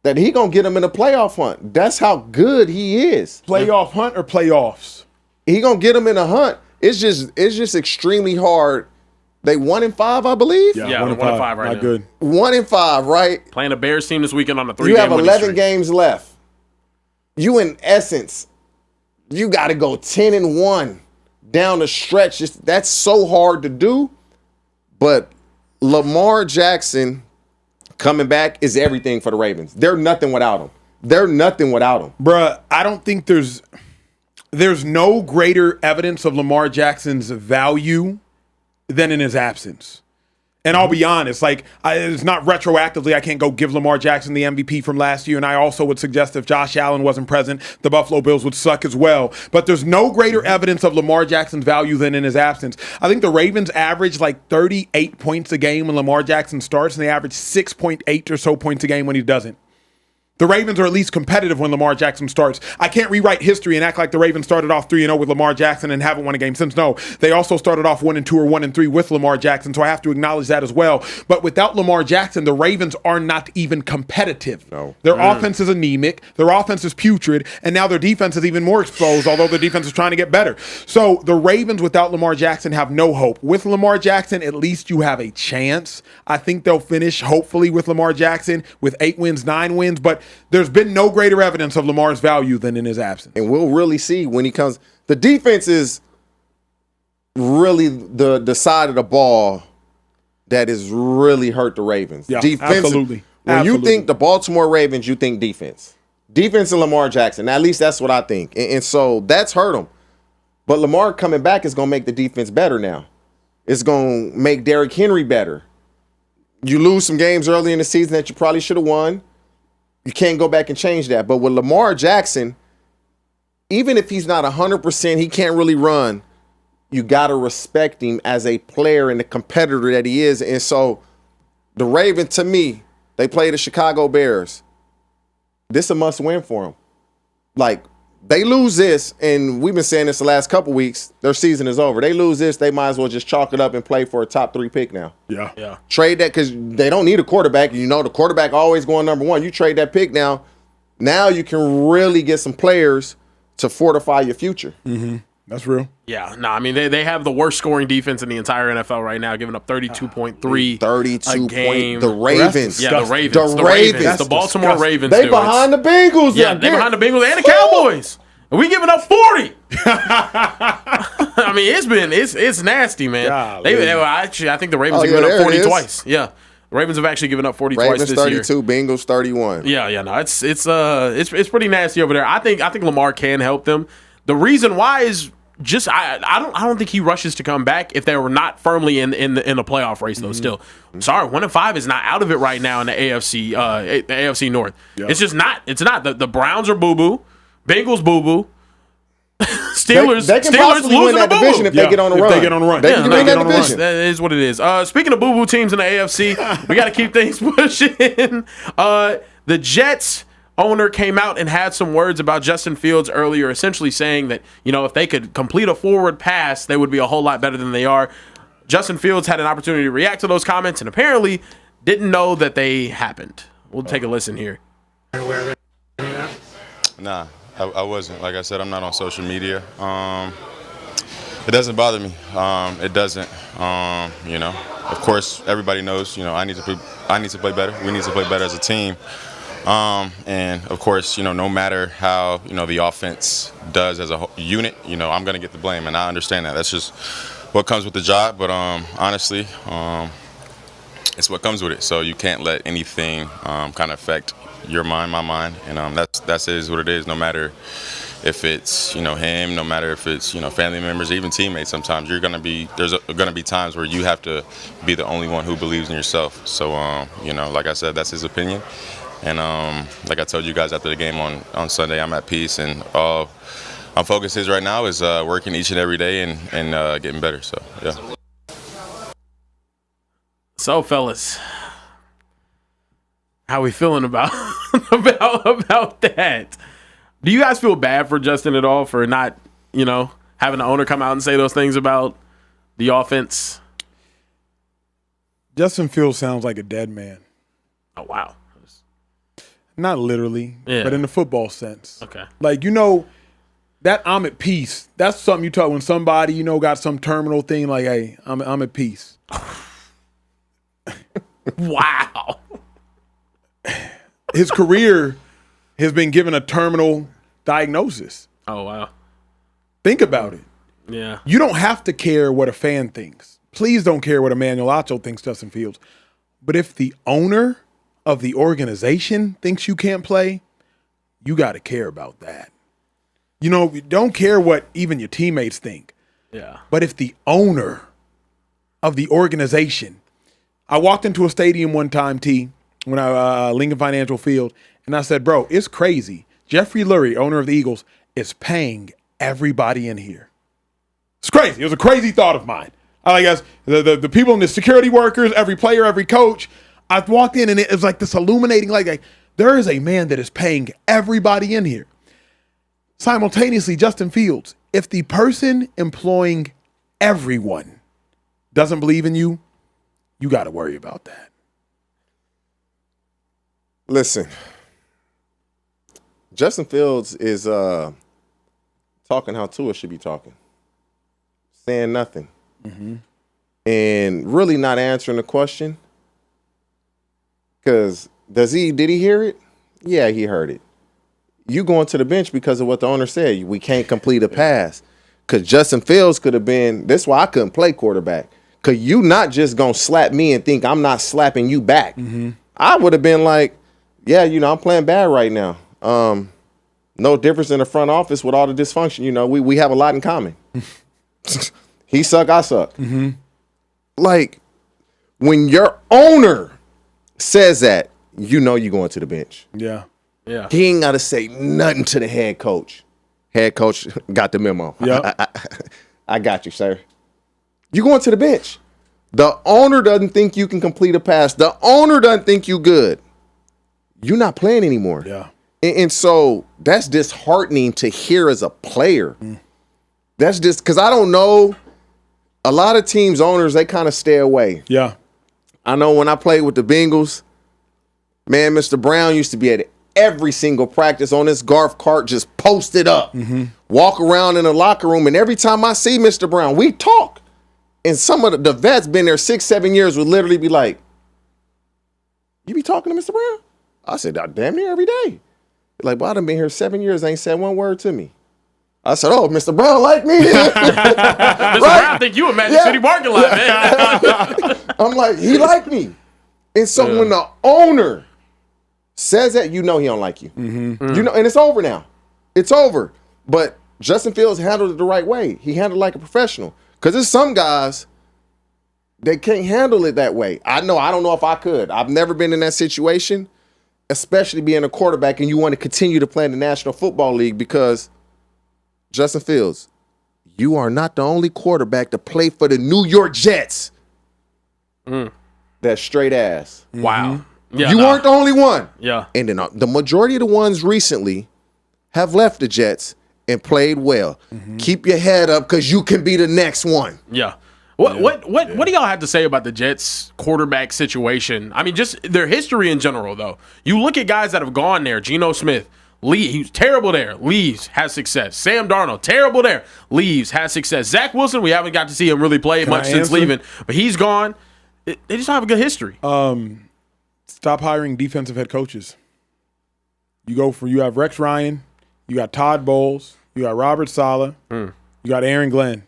Speaker 3: that he going to get them in a playoff hunt. That's how good he is.
Speaker 2: Playoff hunt or playoffs?
Speaker 3: He gonna get them in a hunt. It's just extremely hard. They 1-5, I believe.
Speaker 1: Yeah, 1-5 right
Speaker 2: now.
Speaker 1: Not
Speaker 2: good.
Speaker 3: 1-5, right?
Speaker 1: Playing a Bears team this weekend on a 3-game
Speaker 3: You have 11
Speaker 1: streak.
Speaker 3: games left. You, in essence, you got to go 10-1 down the stretch. That's so hard to do. But Lamar Jackson coming back is everything for the Ravens. They're nothing without him.
Speaker 2: Bruh, I don't think there's no greater evidence of Lamar Jackson's value than in his absence. And I'll be honest, it's not retroactively. I can't go give Lamar Jackson the MVP from last year. And I also would suggest if Josh Allen wasn't present, the Buffalo Bills would suck as well. But there's no greater evidence of Lamar Jackson's value than in his absence. I think the Ravens average 38 points a game when Lamar Jackson starts, and they average 6.8 or so points a game when he doesn't. The Ravens are at least competitive when Lamar Jackson starts. I can't rewrite history and act like the Ravens started off 3-0 with Lamar Jackson and haven't won a game since. No, they also started off 1-2 or 1-3 with Lamar Jackson, so I have to acknowledge that as well. But without Lamar Jackson, the Ravens are not even competitive.
Speaker 3: No.
Speaker 2: Their offense is anemic, their offense is putrid, and now their defense is even more exposed, although their defense is trying to get better. So the Ravens without Lamar Jackson have no hope. With Lamar Jackson, at least you have a chance. I think they'll finish, hopefully, with Lamar Jackson with 8 wins, 9 wins, but there's been no greater evidence of Lamar's value than in his absence.
Speaker 3: And we'll really see when he comes. The defense is really the side of the ball that has really hurt the Ravens.
Speaker 2: Yeah,
Speaker 3: absolutely. When
Speaker 2: absolutely.
Speaker 3: you think the Baltimore Ravens, you think defense. Defense and Lamar Jackson. At least that's what I think. And so that's hurt them. But Lamar coming back is going to make the defense better now. It's going to make Derrick Henry better. You lose some games early in the season that you probably should have won. You can't go back and change that. But with Lamar Jackson, even if he's not 100%, he can't really run. You got to respect him as a player and the competitor that he is. And so the Ravens, to me, they play the Chicago Bears. This is a must win for them. They lose this, and we've been saying this the last couple weeks, their season is over. They lose this, they might as well just chalk it up and play for a top 3 pick now.
Speaker 2: Yeah.
Speaker 3: Trade that, because they don't need a quarterback. You know the quarterback always going number 1. You trade that pick now. Now you can really get some players to fortify your future.
Speaker 2: Mm-hmm. That's real.
Speaker 1: Yeah, no, I mean, they have the worst scoring defense in the entire NFL right now, giving up 32.3
Speaker 3: 32
Speaker 1: a game.
Speaker 3: The Ravens.
Speaker 1: The Ravens. The Baltimore Ravens.
Speaker 3: They behind the Bengals.
Speaker 1: Yeah, they behind the Bengals and the Cowboys. And we giving up 40. I mean, it's nasty, man. I think the Ravens have given up 40 twice. Yeah. The Ravens have actually given up 40
Speaker 3: Ravens
Speaker 1: twice this
Speaker 3: 32,
Speaker 1: year.
Speaker 3: Bengals 31.
Speaker 1: Yeah, no, it's pretty nasty over there. I think Lamar can help them. The reason why is just I don't think he rushes to come back if they were not firmly in the playoff race though. Still, sorry, 1-5 is not out of it right now in the AFC North. Yeah. It's just not. It's not. The Browns are boo boo, Bengals boo boo. Steelers
Speaker 3: they can possibly win that division if they get on a run.
Speaker 2: They get on a run.
Speaker 3: They can win that division.
Speaker 1: That is what it is. Speaking of boo boo teams in the AFC, we got to keep things pushing. The Jets owner came out and had some words about Justin Fields earlier, essentially saying that, if they could complete a forward pass, they would be a whole lot better than they are. Justin Fields had an opportunity to react to those comments and apparently didn't know that they happened. We'll take a listen here.
Speaker 6: Nah, I wasn't. Like I said, I'm not on social media. It doesn't bother me. It doesn't. Of course, everybody knows, I need to play better. We need to play better as a team. And of course, no matter how, the offense does as a unit, I'm going to get the blame. And I understand that. That's just what comes with the job. But honestly, it's what comes with it. So you can't let anything kind of affect your mind, my mind. And that's what it is. No matter if it's, him, no matter if it's, family members, even teammates, sometimes there's going to be times where you have to be the only one who believes in yourself. So, like I said, that's his opinion. And like I told you guys after the game on Sunday, I'm at peace, and all my focus is right now is working each and every day and getting better. So, yeah.
Speaker 1: So, fellas, how we feeling about about that? Do you guys feel bad for Justin at all for not, having the owner come out and say those things about the offense?
Speaker 2: Justin Fields sounds like a dead man.
Speaker 1: Oh, wow.
Speaker 2: Not literally, but in the football sense.
Speaker 1: Okay.
Speaker 2: Like, that I'm at peace. That's something you talk when somebody, got some terminal thing like, hey, I'm at peace.
Speaker 1: Wow.
Speaker 2: His career has been given a terminal diagnosis.
Speaker 1: Oh, wow.
Speaker 2: Think about it.
Speaker 1: Yeah.
Speaker 2: You don't have to care what a fan thinks. Please don't care what Emmanuel Acho thinks Justin Fields. But if the owner of the organization thinks you can't play, you got to care about that. Don't care what even your teammates think.
Speaker 1: Yeah.
Speaker 2: But if the owner of the organization, I walked into a stadium one time, when I Lincoln Financial Field, and I said, bro, it's crazy. Jeffrey Lurie, owner of the Eagles, is paying everybody in here. It's crazy. It was a crazy thought of mine. I guess the people in the security workers, every player, every coach. I walked in and it was like this illuminating, like there is a man that is paying everybody in here. Simultaneously, Justin Fields, if the person employing everyone doesn't believe in you, you got to worry about that.
Speaker 3: Listen, Justin Fields is talking how Tua should be talking, saying nothing, and really not answering the question. Because did he hear it? Yeah, he heard it. You going to the bench because of what the owner said. We can't complete a pass. Because Justin Fields could have been, that's why I couldn't play quarterback. Because you not just going to slap me and think I'm not slapping you back. I would have been like, yeah, I'm playing bad right now. No difference in the front office with all the dysfunction. We have a lot in common. He suck, I suck. Like, when your owner says that, you're going to the bench.
Speaker 2: Yeah.
Speaker 3: He ain't got to say nothing to the head coach. Head coach got the memo.
Speaker 2: Yeah.
Speaker 3: I got you, sir. You going to the bench. The owner doesn't think you can complete a pass. The owner doesn't think you good. You're not playing anymore.
Speaker 2: Yeah.
Speaker 3: And so that's disheartening to hear as a player. That's just because I don't know. A lot of teams' owners, they kind of stay away.
Speaker 2: Yeah.
Speaker 3: I know when I played with the Bengals, man, Mr. Brown used to be at every single practice on this golf cart, just posted up, walk around in the locker room. And every time I see Mr. Brown, we talk. And some of the vets been there 6-7 years would literally be like, you be talking to Mr. Brown? I said, damn near every day. Like, well, I done been here 7 years, ain't said one word to me. I said, oh, Mr. Brown like me.
Speaker 1: Mr. Brown think you a Magic City parking lot, man.
Speaker 3: I'm like, he like me. And so when the owner says that, you know he don't like you.
Speaker 2: Mm-hmm.
Speaker 3: You know, and it's over now. It's over. But Justin Fields handled it the right way. He handled it like a professional. Because there's some guys that can't handle it that way. I don't know if I could. I've never been in that situation, especially being a quarterback and you want to continue to play in the National Football League because Justin Fields, you are not the only quarterback to play for the New York Jets. That's straight ass.
Speaker 1: Wow. Yeah,
Speaker 3: you weren't the only one.
Speaker 1: Yeah.
Speaker 3: And then the majority of the ones recently have left the Jets and played well. Keep your head up because you can be the next one.
Speaker 1: Yeah. What do y'all have to say about the Jets quarterback situation? I mean, just their history in general, though. You look at guys that have gone there. Geno Smith, he was terrible there, leaves, has success. Sam Darnold, terrible there, leaves, has success. Zach Wilson, we haven't got to see him really play much since leaving, but he's gone. They just don't have a good history.
Speaker 2: Stop hiring defensive head coaches. You have Rex Ryan, you got Todd Bowles, you got Robert Saleh, you got Aaron Glenn.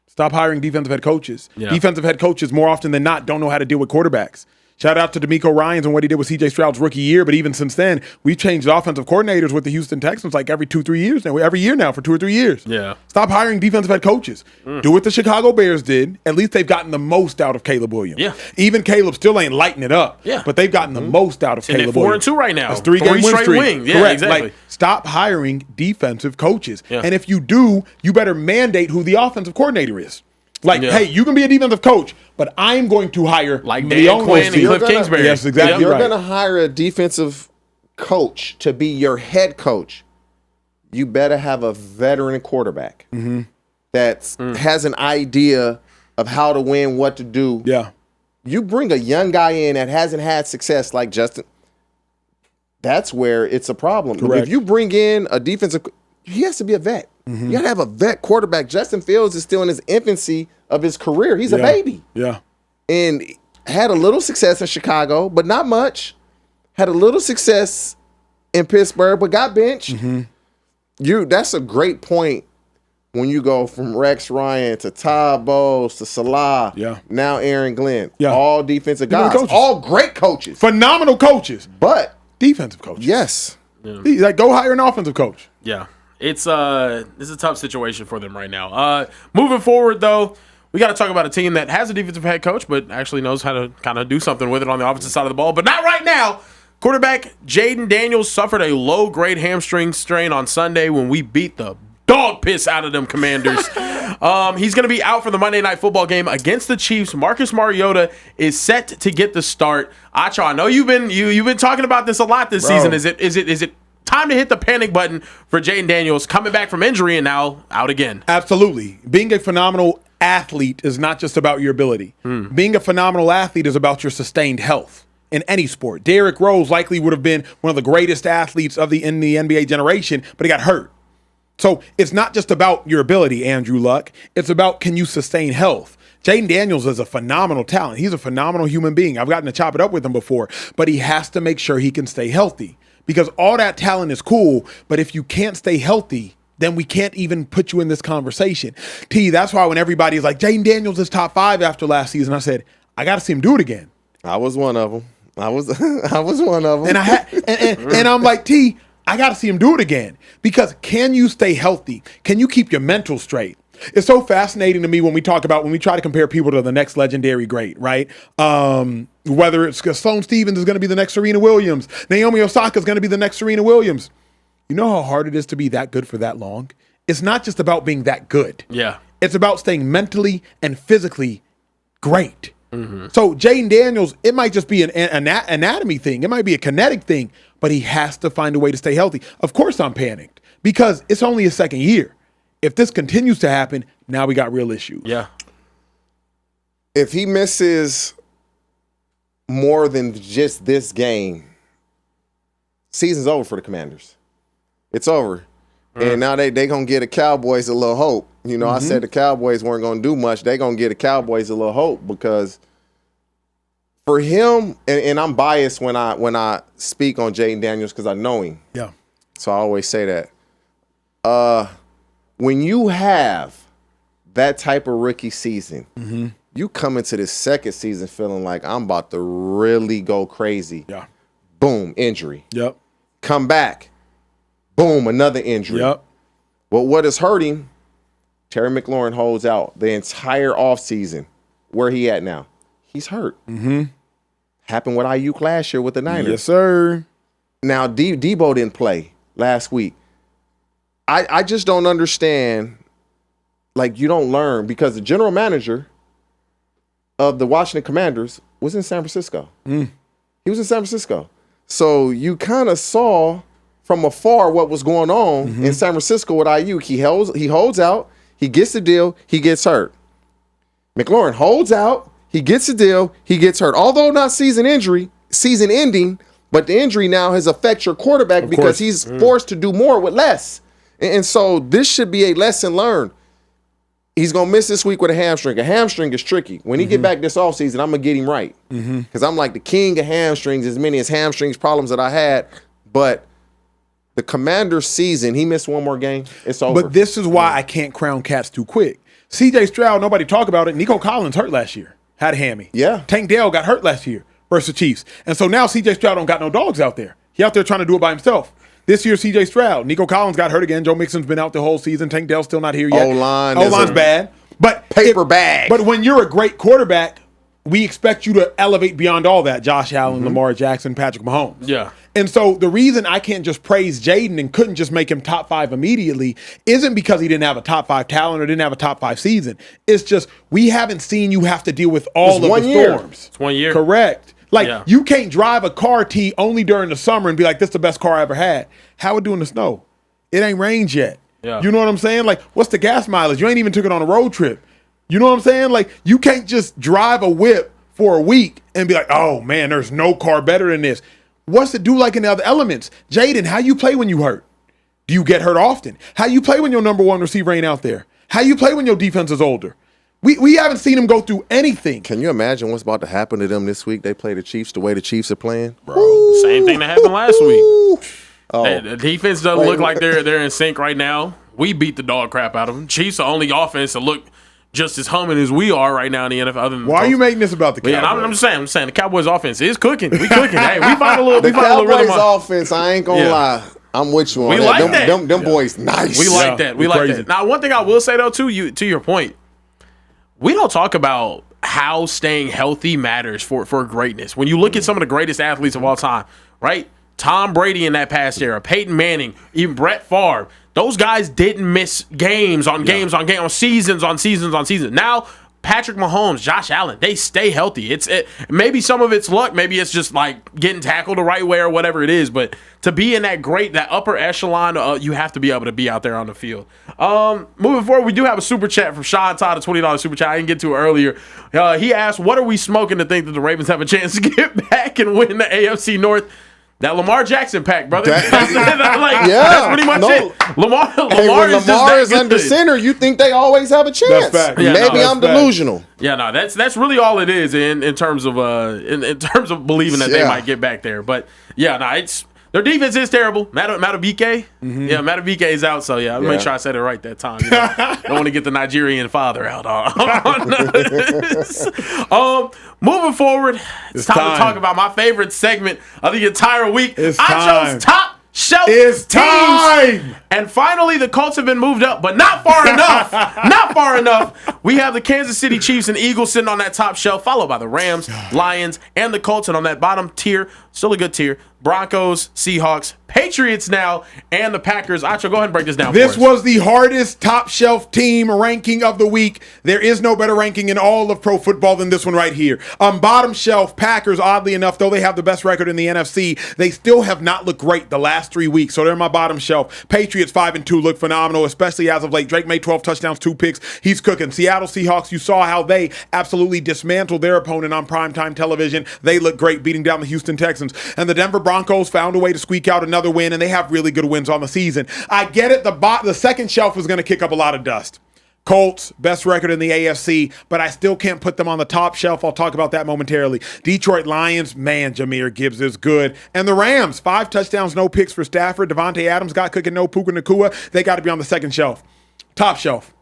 Speaker 2: Stop hiring defensive head coaches.
Speaker 1: Yeah.
Speaker 2: Defensive head coaches, more often than not, don't know how to deal with quarterbacks. Shout out to DeMeco Ryans and what he did with C.J. Stroud's rookie year, but even since then, we've changed offensive coordinators with the Houston Texans like every 2-3 years now. Every year now for 2 or 3 years.
Speaker 1: Yeah.
Speaker 2: Stop hiring defensive head coaches. Do what the Chicago Bears did. At least they've gotten the most out of Caleb Williams.
Speaker 1: Yeah.
Speaker 2: Even Caleb still ain't lighting it up.
Speaker 1: Yeah.
Speaker 2: But they've gotten the most out of
Speaker 1: And
Speaker 2: Caleb
Speaker 1: they're
Speaker 2: Williams.
Speaker 1: 4-2 right now.
Speaker 2: That's 3-game win
Speaker 1: straight
Speaker 2: streak.
Speaker 1: wins. Yeah,
Speaker 2: Correct.
Speaker 1: exactly.
Speaker 2: Like, stop hiring defensive coaches.
Speaker 1: Yeah.
Speaker 2: And if you do, you better mandate who the offensive coordinator is. Like,
Speaker 1: Yeah.
Speaker 2: hey, you can be a defensive coach, but I'm going to hire
Speaker 1: Like
Speaker 2: the
Speaker 1: Dan Quinn and Cliff Kingsbury.
Speaker 2: Yes, exactly.
Speaker 3: You're
Speaker 2: right.
Speaker 3: going to hire a defensive coach to be your head coach. You better have a veteran quarterback that has an idea of how to win, what to do.
Speaker 2: Yeah.
Speaker 3: You bring a young guy in that hasn't had success like Justin, that's where it's a problem.
Speaker 2: Correct.
Speaker 3: If you bring in a defensive, he has to be a vet. You got to have a vet quarterback. Justin Fields is still in his infancy of his career. He's a baby.
Speaker 2: Yeah.
Speaker 3: And had a little success in Chicago, but not much. Had a little success in Pittsburgh, but got benched. That's a great point when you go from Rex Ryan to Todd Bowles to Salah.
Speaker 2: Yeah.
Speaker 3: Now Aaron Glenn.
Speaker 2: Yeah.
Speaker 3: All defensive
Speaker 2: Defensive
Speaker 3: guys.
Speaker 2: coaches.
Speaker 3: All great coaches.
Speaker 2: Phenomenal coaches.
Speaker 3: But
Speaker 2: Defensive coaches.
Speaker 3: yes.
Speaker 2: Like, go hire an offensive coach.
Speaker 1: Yeah. It's a tough situation for them right now. Moving forward, though, we got to talk about a team that has a defensive head coach, but actually knows how to kind of do something with it on the offensive side of the ball. But not right now. Quarterback Jayden Daniels suffered a low-grade hamstring strain on Sunday when we beat the dog piss out of them Commanders. He's going to be out for the Monday Night Football game against the Chiefs. Marcus Mariota is set to get the start. Acho, I know you've been talking about this a lot this season. Is it time to hit the panic button for Jayden Daniels coming back from injury and now out again?
Speaker 2: Absolutely. Being a phenomenal athlete is not just about your ability. Being a phenomenal athlete is about your sustained health in any sport. Derrick Rose likely would have been one of the greatest athletes in the NBA generation, but he got hurt. So it's not just about your ability, Andrew Luck. It's about, can you sustain health? Jayden Daniels is a phenomenal talent. He's a phenomenal human being. I've gotten to chop it up with him before, but he has to make sure he can stay healthy. Because all that talent is cool, but if you can't stay healthy, then we can't even put you in this conversation. That's why when everybody's like, Jayden Daniels is top 5 after last season, I said, I got to see him do it again.
Speaker 3: I was one of them. I was one of them.
Speaker 2: And I'm like, I got to see him do it again. Because can you stay healthy? Can you keep your mental straight? It's so fascinating to me when we try to compare people to the next legendary great, right? Whether it's Sloane Stephens is going to be the next Serena Williams, Naomi Osaka is going to be the next Serena Williams. You know how hard it is to be that good for that long? It's not just about being that good.
Speaker 1: Yeah.
Speaker 2: It's about staying mentally and physically great. So Jayden Daniels, it might just be an anatomy thing. It might be a kinetic thing, but he has to find a way to stay healthy. Of course I'm panicked because it's only his second year. If this continues to happen, now we got real issues.
Speaker 1: Yeah.
Speaker 3: If he misses more than just this game, season's over for the Commanders. It's over. And now they going to get the Cowboys a little hope. You know, I said the Cowboys weren't going to do much. They going to get the Cowboys a little hope because for him, and I'm biased when I speak on Jayden Daniels because I know him.
Speaker 2: Yeah.
Speaker 3: So I always say that. When you have that type of rookie season, you come into this second season feeling like I'm about to really go crazy.
Speaker 2: Yeah.
Speaker 3: Boom, injury.
Speaker 2: Yep.
Speaker 3: Come back. Boom, another injury.
Speaker 2: Yep.
Speaker 3: Well, what is hurting? Terry McLaurin holds out the entire offseason. Where he at now? He's hurt. Mm-hmm. Happened with Ayuk last year with the Niners.
Speaker 2: Yes, sir.
Speaker 3: Now, Debo didn't play last week. I just don't understand. Like, you don't learn because the general manager of the Washington Commanders was in San Francisco. He was in San Francisco. So you kind of saw from afar what was going on in San Francisco with Ayuk. He holds out. He gets the deal. He gets hurt. McLaurin holds out. He gets the deal. He gets hurt. Although not season ending, but the injury now has affected your quarterback because he's forced to do more with less. And so this should be a lesson learned. He's going to miss this week with a hamstring. A hamstring is tricky. When he get back this offseason, I'm going to get him right. Because I'm like the king of hamstrings, as many as hamstrings problems that I had. But the Commander's season, he missed one more game. It's over.
Speaker 2: But this is why I can't crown cats too quick. C.J. Stroud, nobody talk about it. Nico Collins hurt last year. Had a hammy.
Speaker 3: Yeah.
Speaker 2: Tank Dell got hurt last year versus the Chiefs. And so now C.J. Stroud don't got no dogs out there. He out there trying to do it by himself. This year, C.J. Stroud. Nico Collins got hurt again. Joe Mixon's been out the whole season. Tank Dell's still not here yet. O-line's bad. But
Speaker 3: paper bag.
Speaker 2: But when you're a great quarterback, we expect you to elevate beyond all that. Josh Allen, Lamar Jackson, Patrick Mahomes.
Speaker 1: Yeah.
Speaker 2: And so the reason I can't just praise Jayden and couldn't just make him top 5 immediately isn't because he didn't have a top 5 talent or didn't have a top 5 season. It's just we haven't seen you have to deal with all of the storms.
Speaker 1: It's 1 year.
Speaker 2: Correct. Like, you can't drive a car T only during the summer and be like, this is the best car I ever had. How it do in the snow? It ain't rained yet.
Speaker 1: Yeah.
Speaker 2: You know what I'm saying? Like, what's the gas mileage? You ain't even took it on a road trip. You know what I'm saying? Like, you can't just drive a whip for a week and be like, oh, man, there's no car better than this. What's it do like in the other elements? Jayden, how you play when you hurt? Do you get hurt often? How you play when your number one receiver ain't out there? How you play when your defense is older? We haven't seen him go through anything.
Speaker 3: Can you imagine what's about to happen to them this week? They play the Chiefs the way the Chiefs are playing.
Speaker 1: Bro, same thing that happened last week. The defense doesn't look like they're in sync right now. We beat the dog crap out of them. Chiefs are the only offense that look just as humming as we are right now in the NFL. Other than
Speaker 2: Why are you making this about the Cowboys?
Speaker 1: Yeah, I'm just saying the Cowboys offense is cooking. We cooking. Hey, we find a little.
Speaker 3: The
Speaker 1: we find
Speaker 3: Cowboys
Speaker 1: a little rhythm.
Speaker 3: offense, I ain't gonna lie. I'm with you on
Speaker 1: We
Speaker 3: that.
Speaker 1: like that.
Speaker 3: Them boys nice.
Speaker 1: We like that. We like
Speaker 2: crazy.
Speaker 1: that. Now, one thing I will say though, to your point, we don't talk about how staying healthy matters for greatness. When you look at some of the greatest athletes of all time, right? Tom Brady in that past era, Peyton Manning, even Brett Favre, those guys didn't miss games on games on games, on seasons on seasons on seasons. Now, Patrick Mahomes, Josh Allen, they stay healthy. Maybe some of it's luck. Maybe it's just like getting tackled the right way or whatever it is. But to be in that upper echelon, you have to be able to be out there on the field. Moving forward, we do have a super chat from Sean Todd, a $20 super chat. I didn't get to it earlier. He asked, what are we smoking to think that the Ravens have a chance to get back and win the AFC North? That Lamar Jackson pack, brother. That's pretty much it. Lamar is
Speaker 3: Lamar is under center, you think they always have a chance.
Speaker 2: That's fact.
Speaker 1: Yeah,
Speaker 3: Maybe I'm delusional.
Speaker 1: Yeah, no, that's really all it is in terms of in terms of believing that they might get back there. But yeah, no, it's their defense is terrible. Matabike, yeah, Matabike is out. So yeah, I'll make sure I said it right that time. You know? Don't want to get the Nigerian father out on this. Moving forward, it's time to talk about my favorite segment of the entire week.
Speaker 2: It's
Speaker 1: Acho's top shelf
Speaker 2: It's
Speaker 1: teams.
Speaker 2: time.
Speaker 1: And finally, the Colts have been moved up, but not far enough. Not far enough. We have the Kansas City Chiefs and Eagles sitting on that top shelf, followed by the Rams, Lions, and the Colts. And on that bottom tier, still a good tier, Broncos, Seahawks, Patriots now, and the Packers. Acho, go ahead and break this down
Speaker 2: This
Speaker 1: for us.
Speaker 2: was the hardest top shelf team ranking of the week. There is no better ranking in all of pro football than this one right here. Bottom shelf, Packers, oddly enough, though they have the best record in the NFC, they still have not looked great the last 3 weeks. So they're my bottom shelf. Patriots 5-2 look phenomenal, especially as of late. Drake made 12 touchdowns, 2 picks. He's cooking. Seattle Seahawks, you saw how they absolutely dismantled their opponent on primetime television. They look great, beating down the Houston Texans. And the Denver Broncos found a way to squeak out another win, and they have really good wins on the season. I get it. The second shelf is going to kick up a lot of dust. Colts, best record in the AFC, but I still can't put them on the top shelf. I'll talk about that momentarily. Detroit Lions, man, Jahmyr Gibbs is good. And the Rams, 5 touchdowns, no picks for Stafford. Devontae Adams got cooking, no Puka Nacua. They got to be on the second shelf. Top shelf.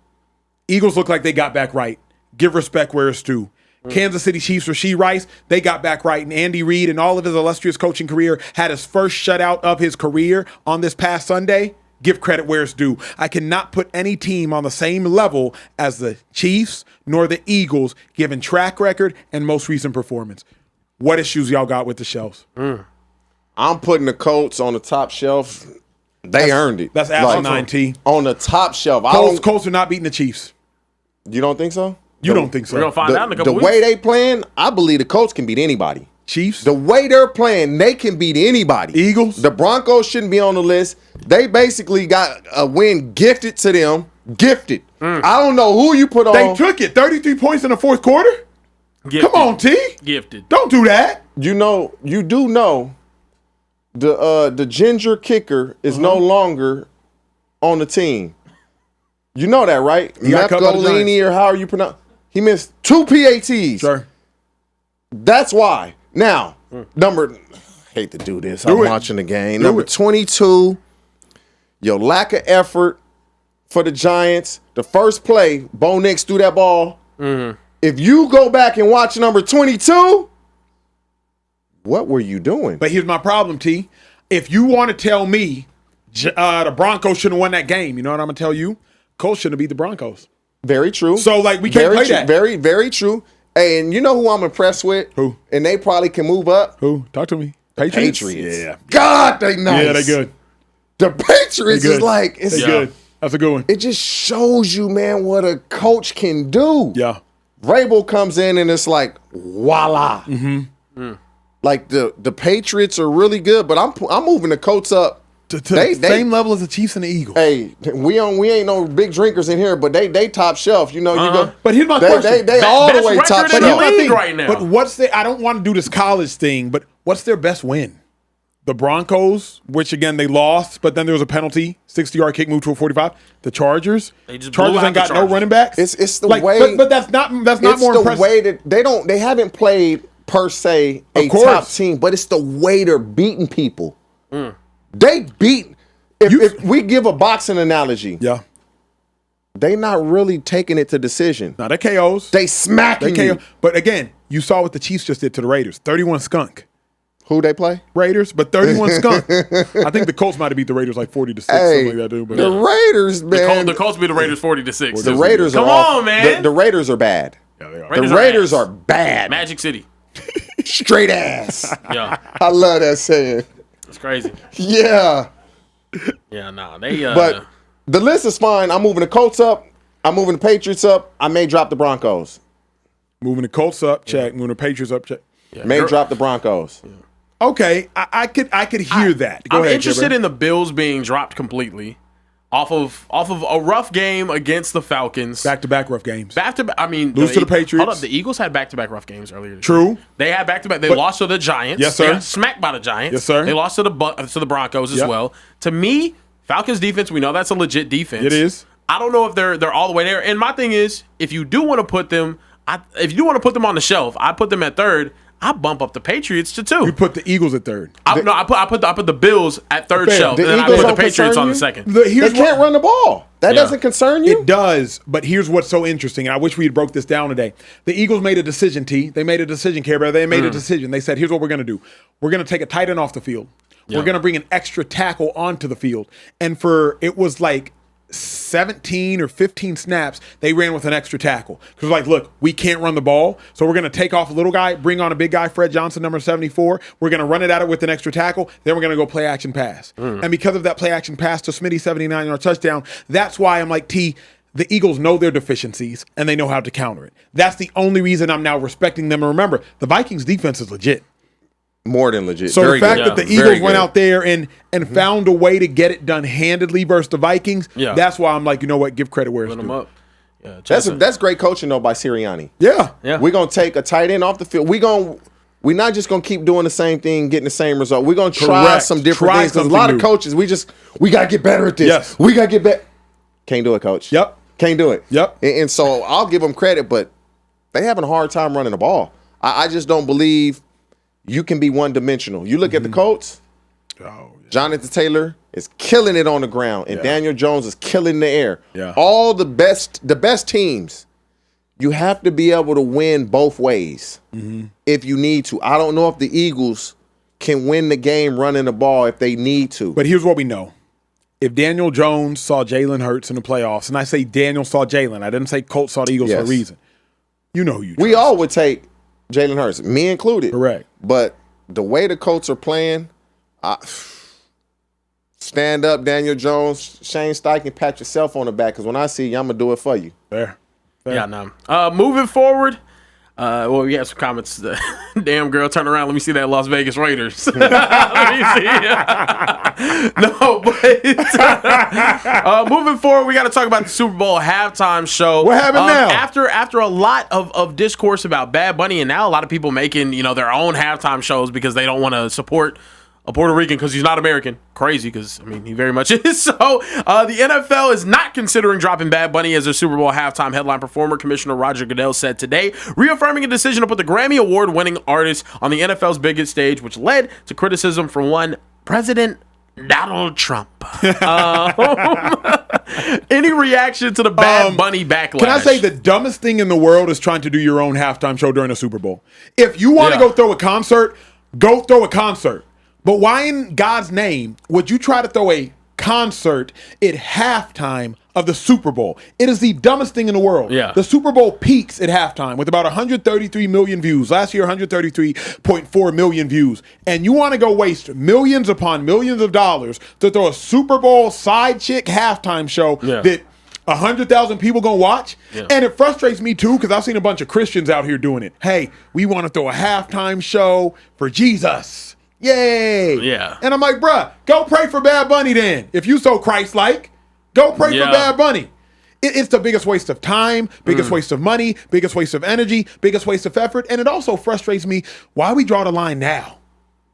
Speaker 2: Eagles look like they got back right. give respect where it's due. Kansas City Chiefs, Rashee Rice, they got back right. And Andy Reid, in all of his illustrious coaching career, had his first shutout of his career on this past Sunday. Give credit where it's due. I cannot put any team on the same level as the Chiefs nor the Eagles, given track record and most recent performance. What issues y'all got with the shelves?
Speaker 3: I'm putting the Colts on the top shelf. They earned it.
Speaker 2: That's Acho 9T.
Speaker 3: On the top shelf.
Speaker 2: Colts are not beating the Chiefs.
Speaker 3: You don't think so?
Speaker 2: You don't think so?
Speaker 1: We're going to find out in a couple weeks.
Speaker 3: The way they playing, I believe the Colts can beat anybody.
Speaker 2: Chiefs?
Speaker 3: The way they're playing, they can beat anybody.
Speaker 2: Eagles?
Speaker 3: The Broncos shouldn't be on the list. They basically got a win gifted to them. Gifted. I don't know who you put on.
Speaker 2: They took it. 33 points in the fourth quarter?
Speaker 1: Gifted.
Speaker 2: Come on, T.
Speaker 1: Gifted.
Speaker 2: Don't do that.
Speaker 3: You do know the ginger kicker is no longer on the team. You know that, right?
Speaker 2: got cut by the
Speaker 3: Golini,
Speaker 2: Giants.
Speaker 3: or how you pronounce. He missed 2 PATs.
Speaker 2: Sure.
Speaker 3: That's why. Now, hate to do this. I'm watching the game. Number 22, your lack of effort for the Giants. The first play, Bo Nix threw that ball. If you go back and watch number 22, what were you doing?
Speaker 2: But here's my problem, T. If you want to tell me the Broncos shouldn't have won that game, you know what I'm going to tell you? Colts shouldn't have beat the Broncos.
Speaker 3: Very true.
Speaker 2: So, like, we can't play that.
Speaker 3: Very, very true. Hey, and you know who I'm impressed with?
Speaker 2: Who?
Speaker 3: And they probably can move up?
Speaker 2: Who? Talk to me.
Speaker 3: Patriots.
Speaker 2: Yeah.
Speaker 3: God, they nice.
Speaker 2: Yeah, they good.
Speaker 3: The Patriots
Speaker 2: They good.
Speaker 3: is like,
Speaker 2: They good. That's a good one.
Speaker 3: it just shows you, man, what a coach can do.
Speaker 2: Yeah.
Speaker 3: Vrabel comes in and it's like, voila. Like the Patriots are really good, but I'm moving the Colts up.
Speaker 2: To the same level as the Chiefs and the Eagles.
Speaker 3: Hey, we ain't no big drinkers in here, but they top shelf. You know, you go.
Speaker 2: But here's my question.
Speaker 3: They all the way
Speaker 1: Best
Speaker 3: top
Speaker 1: record in
Speaker 2: But
Speaker 1: the
Speaker 3: shelf.
Speaker 1: league right now.
Speaker 2: But I don't want to do this college thing, but what's their best win? The Broncos, which again they lost, but then there was a penalty, 60-yard kick moved to a 45. The Chargers.
Speaker 1: They just blew
Speaker 2: Chargers
Speaker 1: out
Speaker 2: ain't
Speaker 1: the
Speaker 2: got no
Speaker 1: Chargers.
Speaker 2: running backs.
Speaker 3: It's the way.
Speaker 2: But that's not more
Speaker 3: It's the
Speaker 2: impressive.
Speaker 3: way that they haven't played per se a
Speaker 2: Of course.
Speaker 3: top team, but it's the way they're beating people. They beat. If we give a boxing analogy,
Speaker 2: Yeah.
Speaker 3: they not really taking it to decision.
Speaker 2: Now they're KOs.
Speaker 3: They smacking
Speaker 2: KO.
Speaker 3: you.
Speaker 2: But again, you saw what the Chiefs just did to the Raiders. 31 skunk.
Speaker 3: Who they play?
Speaker 2: Raiders, but 31 skunk. I think the Colts might have beat the Raiders like 40-6,
Speaker 3: Hey,
Speaker 2: something like that, dude. But
Speaker 3: the Raiders, man.
Speaker 1: The Colts beat the Raiders 40-6.
Speaker 3: The Raiders
Speaker 1: Come
Speaker 3: are
Speaker 1: on, man.
Speaker 3: The Raiders are bad.
Speaker 2: yeah, they are.
Speaker 1: Raiders
Speaker 3: The Raiders
Speaker 1: ass.
Speaker 3: are bad.
Speaker 1: Magic City.
Speaker 3: Straight ass.
Speaker 1: Yeah,
Speaker 3: I love that saying.
Speaker 1: it's crazy.
Speaker 3: Yeah.
Speaker 1: Yeah, nah, they.
Speaker 3: But the list is fine. I'm moving the Colts up. I'm moving the Patriots up. I may drop the Broncos.
Speaker 2: Moving the Colts up, check. Moving the Patriots up, check.
Speaker 3: May drop the Broncos.
Speaker 2: Okay, I could hear that. Go
Speaker 1: I'm
Speaker 2: ahead,
Speaker 1: interested
Speaker 2: Jibber.
Speaker 1: in the Bills being dropped completely off of a rough game against the Falcons.
Speaker 2: Back-to-back rough games.
Speaker 1: I mean,
Speaker 2: Lose to the Patriots.
Speaker 1: Hold up, the Eagles had back-to-back rough games earlier. This
Speaker 2: True.
Speaker 1: year. They had back-to-back. They lost to the Giants.
Speaker 2: Yes,
Speaker 1: They
Speaker 2: sir.
Speaker 1: got smacked by the Giants.
Speaker 2: Yes, sir.
Speaker 1: They lost to the Broncos as
Speaker 2: Yep.
Speaker 1: well. To me, Falcons defense, we know that's a legit defense.
Speaker 2: It is.
Speaker 1: I don't know if they're all the way there. And my thing is, if you do want to put them, on the shelf, I put them at third. I bump up the Patriots to 2.
Speaker 2: You put the Eagles at third.
Speaker 1: I put the Bills at third
Speaker 2: Fair.
Speaker 1: shelf,
Speaker 2: The
Speaker 1: and then I
Speaker 3: Eagles
Speaker 1: put the
Speaker 3: don't
Speaker 1: Patriots
Speaker 3: concern
Speaker 1: on the
Speaker 3: you?
Speaker 1: second.
Speaker 3: They can't run the ball. That
Speaker 1: Yeah.
Speaker 3: doesn't concern you?
Speaker 2: It does, but here's what's so interesting, and I wish we had broke this down today. The Eagles made a decision, T. They made a decision, Care Bear. They made a decision. They said, here's what we're going to do. We're going to take a tight end off the field. We're going to bring an extra tackle onto the field. And it was like 17 or 15 snaps, they ran with an extra tackle. Because like, look, we can't run the ball, so we're going to take off a little guy, bring on a big guy, Fred Johnson, number 74. We're going to run it at it with an extra tackle. Then we're going to go play action pass. And because of that play action pass to Smitty, 79-yard touchdown, that's why I'm like, T, the Eagles know their deficiencies and they know how to counter it. That's the only reason I'm now respecting them. And remember, the Vikings defense is legit.
Speaker 3: More than legit.
Speaker 2: So
Speaker 3: Very
Speaker 2: the fact
Speaker 3: good.
Speaker 2: that the
Speaker 3: Very
Speaker 2: Eagles went
Speaker 3: good.
Speaker 2: out there and found a way to get it done handedly versus the Vikings,
Speaker 1: Yeah.
Speaker 2: that's why I'm like, you know what, give credit where it's
Speaker 1: Put them
Speaker 2: due.
Speaker 1: up. Yeah,
Speaker 3: That's great coaching though by Sirianni.
Speaker 2: Yeah.
Speaker 1: Yeah.
Speaker 3: We're gonna take a tight end off the field. We're not just gonna keep doing the same thing, getting the same result. We're gonna try
Speaker 2: Correct.
Speaker 3: some different
Speaker 2: Try
Speaker 3: things. Because a
Speaker 2: something
Speaker 3: lot of
Speaker 2: new.
Speaker 3: coaches, we gotta get better at this.
Speaker 2: Yes.
Speaker 3: We gotta get better. Can't do it, coach.
Speaker 2: Yep.
Speaker 3: Can't do it.
Speaker 2: Yep.
Speaker 3: And so I'll give them credit, but they having a hard time running the ball. I just don't believe you can be one dimensional. You look at the Colts.
Speaker 2: Oh, yeah.
Speaker 3: Jonathan Taylor is killing it on the ground, and
Speaker 2: Yeah.
Speaker 3: Daniel Jones is killing the air.
Speaker 2: Yeah.
Speaker 3: All the best teams, you have to be able to win both ways if you need to. I don't know if the Eagles can win the game running the ball if they need to.
Speaker 2: But here's what we know. If Daniel Jones saw Jalen Hurts in the playoffs, and I say Daniel saw Jalen, I didn't say Colts saw the Eagles for a reason. You know who you trust.
Speaker 3: We all would take Jalen Hurts, me included.
Speaker 2: Correct.
Speaker 3: But the way the Colts are playing, stand up, Daniel Jones, Shane Steichen, pat yourself on the back, because when I see you, I'm going to do it for you.
Speaker 2: Fair.
Speaker 1: Yeah, no. Moving forward, well, we have some comments. Damn girl, turn around. Let me see that Las Vegas Raiders. Let me see. No, but moving forward, we got to talk about the Super Bowl halftime show.
Speaker 2: What happened now?
Speaker 1: After a lot of discourse about Bad Bunny, and now a lot of people making their own halftime shows because they don't want to support a Puerto Rican because he's not American. Crazy, because, I mean, he very much is. So, the NFL is not considering dropping Bad Bunny as their Super Bowl halftime headline performer, Commissioner Roger Goodell said today, reaffirming a decision to put the Grammy Award-winning artist on the NFL's biggest stage, which led to criticism from one President Donald Trump. Any reaction to the Bad Bunny backlash?
Speaker 2: Can I say the dumbest thing in the world is trying to do your own halftime show during a Super Bowl? If you want to go throw a concert, go throw a concert. But why in God's name would you try to throw a concert at halftime of the Super Bowl? It is the dumbest thing in the world.
Speaker 1: Yeah.
Speaker 2: The Super Bowl peaks at halftime with about 133 million views. Last year, 133.4 million views. And you want to go waste millions upon millions of dollars to throw a Super Bowl side chick halftime show that 100,000 people gonna watch? Yeah. And it frustrates me too, because I've seen a bunch of Christians out here doing it. Hey, we want to throw a halftime show for Jesus. Yay!
Speaker 1: Yeah.
Speaker 2: And I'm like, bruh, go pray for Bad Bunny then. If you so Christ-like, go pray for Bad Bunny. It's the biggest waste of time, biggest waste of money, biggest waste of energy, biggest waste of effort. And it also frustrates me why we draw the line now.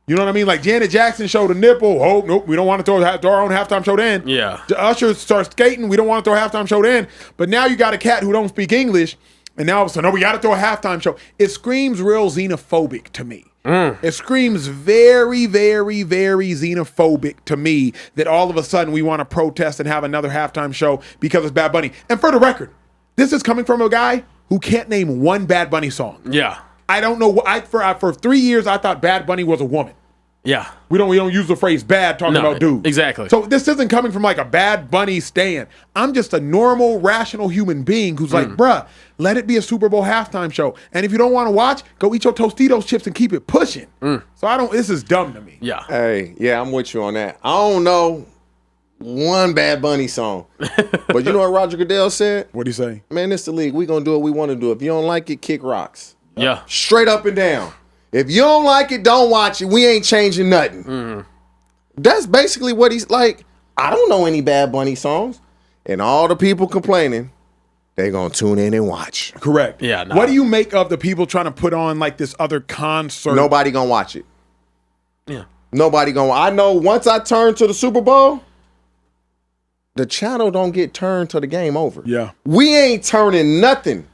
Speaker 2: You know what I mean? Like Janet Jackson showed a nipple. Oh, nope, we don't want to throw our own halftime show then.
Speaker 1: Yeah.
Speaker 2: Usher starts skating. We don't want to throw a halftime show then. But now you got a cat who don't speak English. And now all of a sudden, no, we got to throw a halftime show. It screams real xenophobic to me. It screams very, very, very xenophobic to me that all of a sudden we want to protest and have another halftime show because it's Bad Bunny. And for the record, this is coming from a guy who can't name one Bad Bunny song.
Speaker 1: Yeah.
Speaker 2: I don't know. For 3 years, I thought Bad Bunny was a woman.
Speaker 1: Yeah.
Speaker 2: We don't use the phrase bad talking about dudes.
Speaker 1: Exactly.
Speaker 2: So this isn't coming from like a Bad Bunny stan. I'm just a normal, rational human being who's like, bruh, let it be a Super Bowl halftime show. And if you don't want to watch, go eat your Tostitos chips and keep it pushing. So this is dumb to me.
Speaker 1: Yeah.
Speaker 3: Hey, yeah, I'm with you on that. I don't know one Bad Bunny song. But you know what Roger Goodell said?
Speaker 2: What'd he say?
Speaker 3: Man, this the league. We gonna do what we want to do. If you don't like it, kick rocks.
Speaker 1: Yeah.
Speaker 3: Straight up and down. If you don't like it, don't watch it. We ain't changing nothing. That's basically what he's like. I don't know any Bad Bunny songs. And all the people complaining, they going to tune in and watch.
Speaker 2: Correct.
Speaker 1: Yeah.
Speaker 2: What do you make of the people trying to put on like this other concert?
Speaker 3: Nobody going to watch it.
Speaker 1: Yeah.
Speaker 3: Nobody going to. I know once I turn to the Super Bowl, the channel don't get turned to the game over.
Speaker 2: Yeah.
Speaker 3: We ain't turning nothing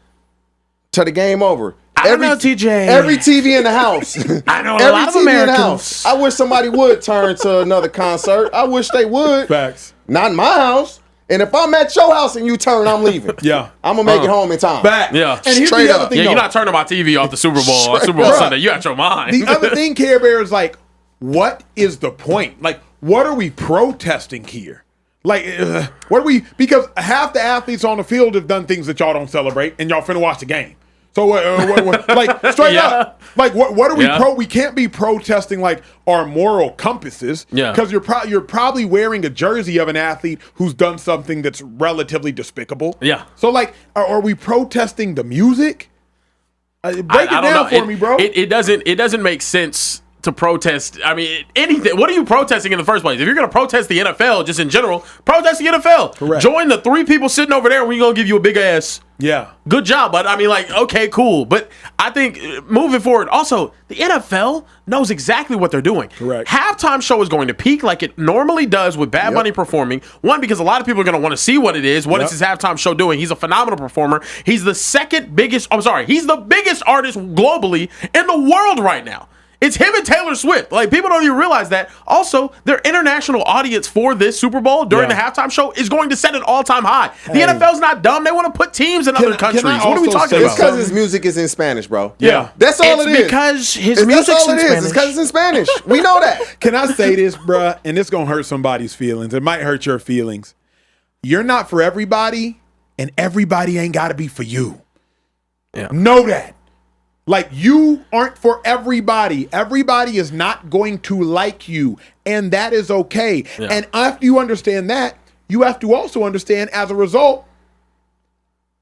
Speaker 3: to the game over.
Speaker 1: I don't know, TJ.
Speaker 3: Every TV in the house.
Speaker 1: I know a lot of Americans.
Speaker 3: I wish somebody would turn to another concert. I wish they would.
Speaker 2: Facts.
Speaker 3: Not in my house. And if I'm at your house and you turn, I'm leaving.
Speaker 2: Yeah.
Speaker 3: I'm going to make it home in time.
Speaker 2: Facts.
Speaker 1: Yeah.
Speaker 2: And here's
Speaker 3: Straight
Speaker 2: the other
Speaker 3: up.
Speaker 2: thing,
Speaker 1: Yeah,
Speaker 2: though.
Speaker 1: you're not turning my TV off the Super Bowl on Super Bowl Sunday. You out your mind.
Speaker 2: The other thing, Care Bear, is like, what is the point? Like, what are we protesting here? Like, what are we? Because half the athletes on the field have done things that y'all don't celebrate, and y'all finna watch the game. So, like, straight up, like, what are we we can't be protesting like our moral compasses, because you're probably wearing a jersey of an athlete who's done something that's relatively despicable. Yeah. So, like, are we protesting the music? Break it down for me, bro.
Speaker 1: It doesn't make sense to protest. I mean, anything. What are you protesting in the first place? If you're going to protest the NFL, just in general, protest the NFL.
Speaker 2: Correct.
Speaker 1: Join the 3 people sitting over there. We're going to give you a big ass.
Speaker 2: Yeah.
Speaker 1: Good job, but I mean, like, okay, cool. But I think moving forward, also, the NFL knows exactly what they're doing.
Speaker 2: Correct.
Speaker 1: Halftime show is going to peak like it normally does with Bad Bunny performing. One, because a lot of people are going to want to see what it is. What is his halftime show doing? He's a phenomenal performer. He's the biggest artist globally in the world right now. It's him and Taylor Swift. Like, people don't even realize that. Also, their international audience for this Super Bowl during the halftime show is going to set an all-time high. The NFL's not dumb. They want to put teams in other countries. What are we talking about?
Speaker 3: It's because his music is in Spanish, bro.
Speaker 2: Yeah.
Speaker 3: That's all it is.
Speaker 1: Because his music's in Spanish.
Speaker 3: It's because it's in Spanish. We know that.
Speaker 2: Can I say this, bruh? And this going to hurt somebody's feelings. It might hurt your feelings. You're not for everybody, and everybody ain't got to be for you.
Speaker 1: Yeah.
Speaker 2: Know that. Like, you aren't for everybody. Everybody is not going to like you, and that is okay.
Speaker 1: Yeah.
Speaker 2: And after you understand that, you have to also understand, as a result,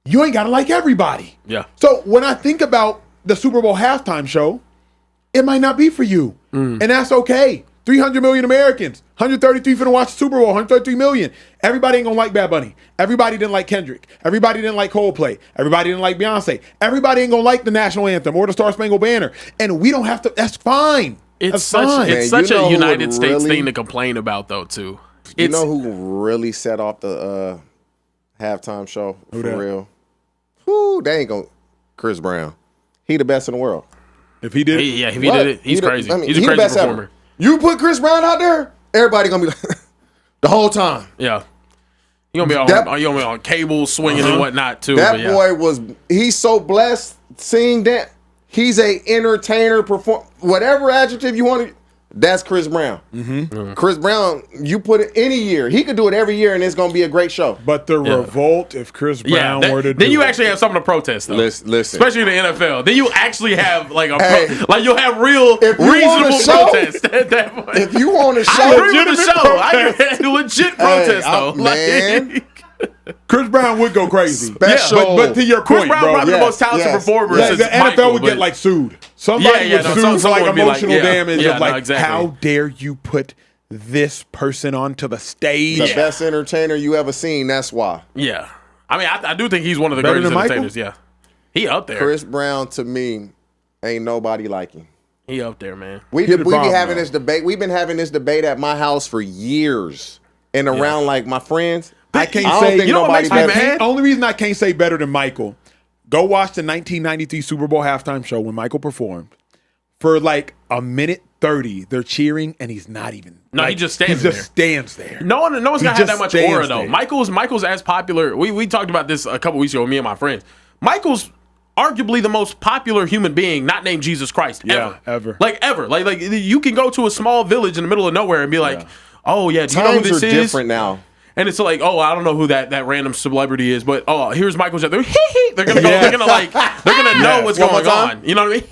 Speaker 2: you ain't got to like everybody.
Speaker 1: Yeah.
Speaker 2: So when I think about the Super Bowl halftime show, it might not be for you, and that's okay. 300 million Americans, 133 finna watch the Super Bowl, 133 million. Everybody ain't gonna like Bad Bunny. Everybody didn't like Kendrick. Everybody didn't like Coldplay. Everybody didn't like Beyonce. Everybody ain't gonna like the national anthem or the Star Spangled Banner. And we don't have to, that's fine.
Speaker 1: It's
Speaker 2: That's
Speaker 1: such
Speaker 3: Man,
Speaker 1: a United States
Speaker 3: really-
Speaker 1: thing to complain about, though, too.
Speaker 3: You know who really set off the halftime show for
Speaker 2: that?
Speaker 3: real? Who? They ain't gonna. Chris Brown. He the best in the world.
Speaker 2: If he did,
Speaker 1: if he
Speaker 3: What?
Speaker 1: did it, he's crazy. He's a
Speaker 3: he the
Speaker 1: crazy
Speaker 3: best
Speaker 1: performer.
Speaker 3: ever. You put Chris Brown out there, everybody gonna be like the whole time.
Speaker 1: Yeah. You're going to be on cable swinging and whatnot, too.
Speaker 3: That
Speaker 1: but yeah.
Speaker 3: boy he's so blessed seeing that. He's a entertainer, whatever adjective you want to. That's Chris Brown. Chris Brown, you put it any year. He could do it every year, and it's going to be a great show.
Speaker 2: but the revolt, if Chris Brown were to do
Speaker 1: then you
Speaker 2: it.
Speaker 1: actually have something to protest, though.
Speaker 3: Listen.
Speaker 1: Especially in the NFL. Then you actually have like
Speaker 3: Hey,
Speaker 1: like you'll have real
Speaker 3: if you want a
Speaker 1: reasonable
Speaker 3: show,
Speaker 1: protest at that point.
Speaker 3: If you want to
Speaker 1: I
Speaker 3: show,
Speaker 1: agree with the show. I agree. Legit protest though.
Speaker 3: man.
Speaker 2: Chris Brown would go crazy.
Speaker 3: Special.
Speaker 2: But to your
Speaker 1: Chris
Speaker 2: point,
Speaker 1: Brown
Speaker 2: bro,
Speaker 1: probably the
Speaker 3: yes,
Speaker 1: most talented
Speaker 3: yes.
Speaker 1: performer
Speaker 2: yeah,
Speaker 1: since
Speaker 2: the NFL
Speaker 1: Michael,
Speaker 2: would
Speaker 1: but-
Speaker 2: get like sued. Somebody
Speaker 1: Yeah,
Speaker 2: would
Speaker 1: no,
Speaker 2: sue for
Speaker 1: someone
Speaker 2: like
Speaker 1: would be like,
Speaker 2: emotional damage
Speaker 1: yeah,
Speaker 2: of like,
Speaker 1: no, exactly.
Speaker 2: how dare you put this person onto the stage?
Speaker 3: the best entertainer you ever seen. That's why.
Speaker 1: Yeah. I mean, I do think he's one of the
Speaker 2: Better
Speaker 1: greatest
Speaker 2: than Michael?
Speaker 1: entertainers. Yeah. He up there.
Speaker 3: Chris Brown to me ain't nobody like him.
Speaker 1: He up there, man.
Speaker 3: We
Speaker 2: He the
Speaker 3: be
Speaker 2: bomb,
Speaker 3: having
Speaker 2: though.
Speaker 3: this debate. We've been having this debate at my house for years, and around like my friends.
Speaker 2: I can't
Speaker 3: I don't
Speaker 2: say
Speaker 3: think
Speaker 1: you know what
Speaker 3: nobody
Speaker 1: makes me
Speaker 3: better.
Speaker 1: mad?
Speaker 2: Only reason I can't say better than Michael, go watch the 1993 Super Bowl halftime show when Michael performed. For like a minute 30, they're cheering, and he's not even.
Speaker 1: No,
Speaker 2: like,
Speaker 1: he just stands
Speaker 2: He just stands there.
Speaker 1: No one's
Speaker 2: He
Speaker 1: gonna have
Speaker 2: just
Speaker 1: that much
Speaker 2: stands
Speaker 1: aura though.
Speaker 2: there.
Speaker 1: Michael's as popular. We talked about this a couple weeks ago, me and my friends. Michael's arguably the most popular human being not named Jesus Christ ever. Like ever. Like you can go to a small village in the middle of nowhere and be like, oh yeah, do you know who
Speaker 3: Times
Speaker 1: this
Speaker 3: are
Speaker 1: is?
Speaker 3: different now.
Speaker 1: And it's like, oh, I don't know who that random celebrity is, but oh, here's Michael Jackson. They're gonna go. They're gonna know what's
Speaker 3: One more
Speaker 1: going
Speaker 3: time.
Speaker 1: on. You know what I mean?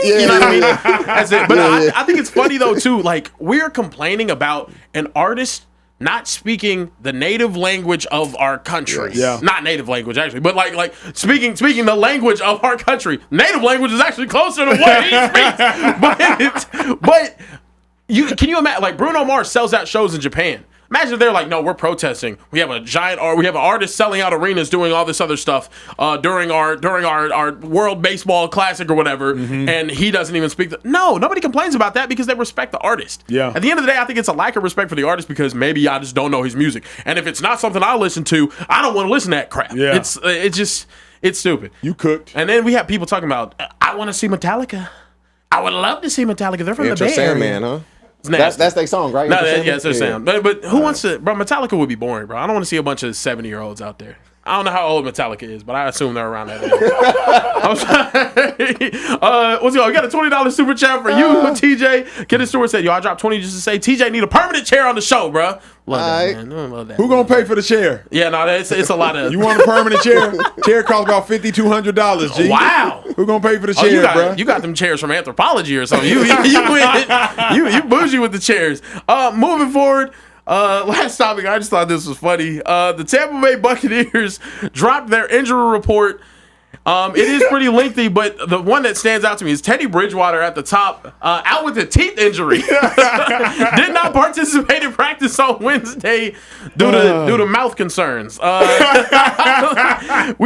Speaker 1: You know what I mean? That's it. But I think it's funny though too. Like we're complaining about an artist not speaking the native language of our country.
Speaker 2: Yeah.
Speaker 1: Not native language actually, but like speaking the language of our country. Native language is actually closer to what he speaks. But can you imagine? Like Bruno Mars sells out shows in Japan. Imagine if they're like, no, we're protesting. We have a giant, or we have an artist selling out arenas, doing all this other stuff during our World Baseball Classic or whatever, and he doesn't even speak. No, nobody complains about that because they respect the artist.
Speaker 2: Yeah.
Speaker 1: At the end of the day, I think it's a lack of respect for the artist because maybe I just don't know his music, and if it's not something I listen to, I don't want to listen to that crap.
Speaker 2: Yeah.
Speaker 1: It's stupid.
Speaker 2: You cooked.
Speaker 1: And then we have people talking about, I want to see Metallica. I would love to see Metallica. They're from the Bay Area.
Speaker 3: Sandman, huh?
Speaker 1: That's
Speaker 3: That's their song, right?
Speaker 1: No,
Speaker 3: Enter
Speaker 1: yeah, it's their
Speaker 3: Sandman?
Speaker 1: sound. But who wants to, bro? Metallica would be boring, bro. I don't want to see a bunch of 70-year-olds out there. I don't know how old Metallica is, but I assume they're around that age. What's going on? We got a $20 super chat for you, TJ. Kid Stewart said, yo, I dropped 20 just to say TJ need a permanent chair on the show, bro. Love that, man. I love that.
Speaker 2: Who gonna pay for the chair?
Speaker 1: Yeah, no, it's a lot of.
Speaker 2: You want a permanent chair? Chair costs about $5,200. G.
Speaker 1: Wow.
Speaker 2: Who gonna pay for the
Speaker 1: Oh,
Speaker 2: chair, bro?
Speaker 1: you got them chairs from Anthropology or something. You bougie with the chairs. Moving forward. Last topic, I just thought this was funny. The Tampa Bay Buccaneers dropped their injury report. It is pretty lengthy, but the one that stands out to me is Teddy Bridgewater at the top, out with a teeth injury. Did not participate in practice on Wednesday due to mouth concerns. We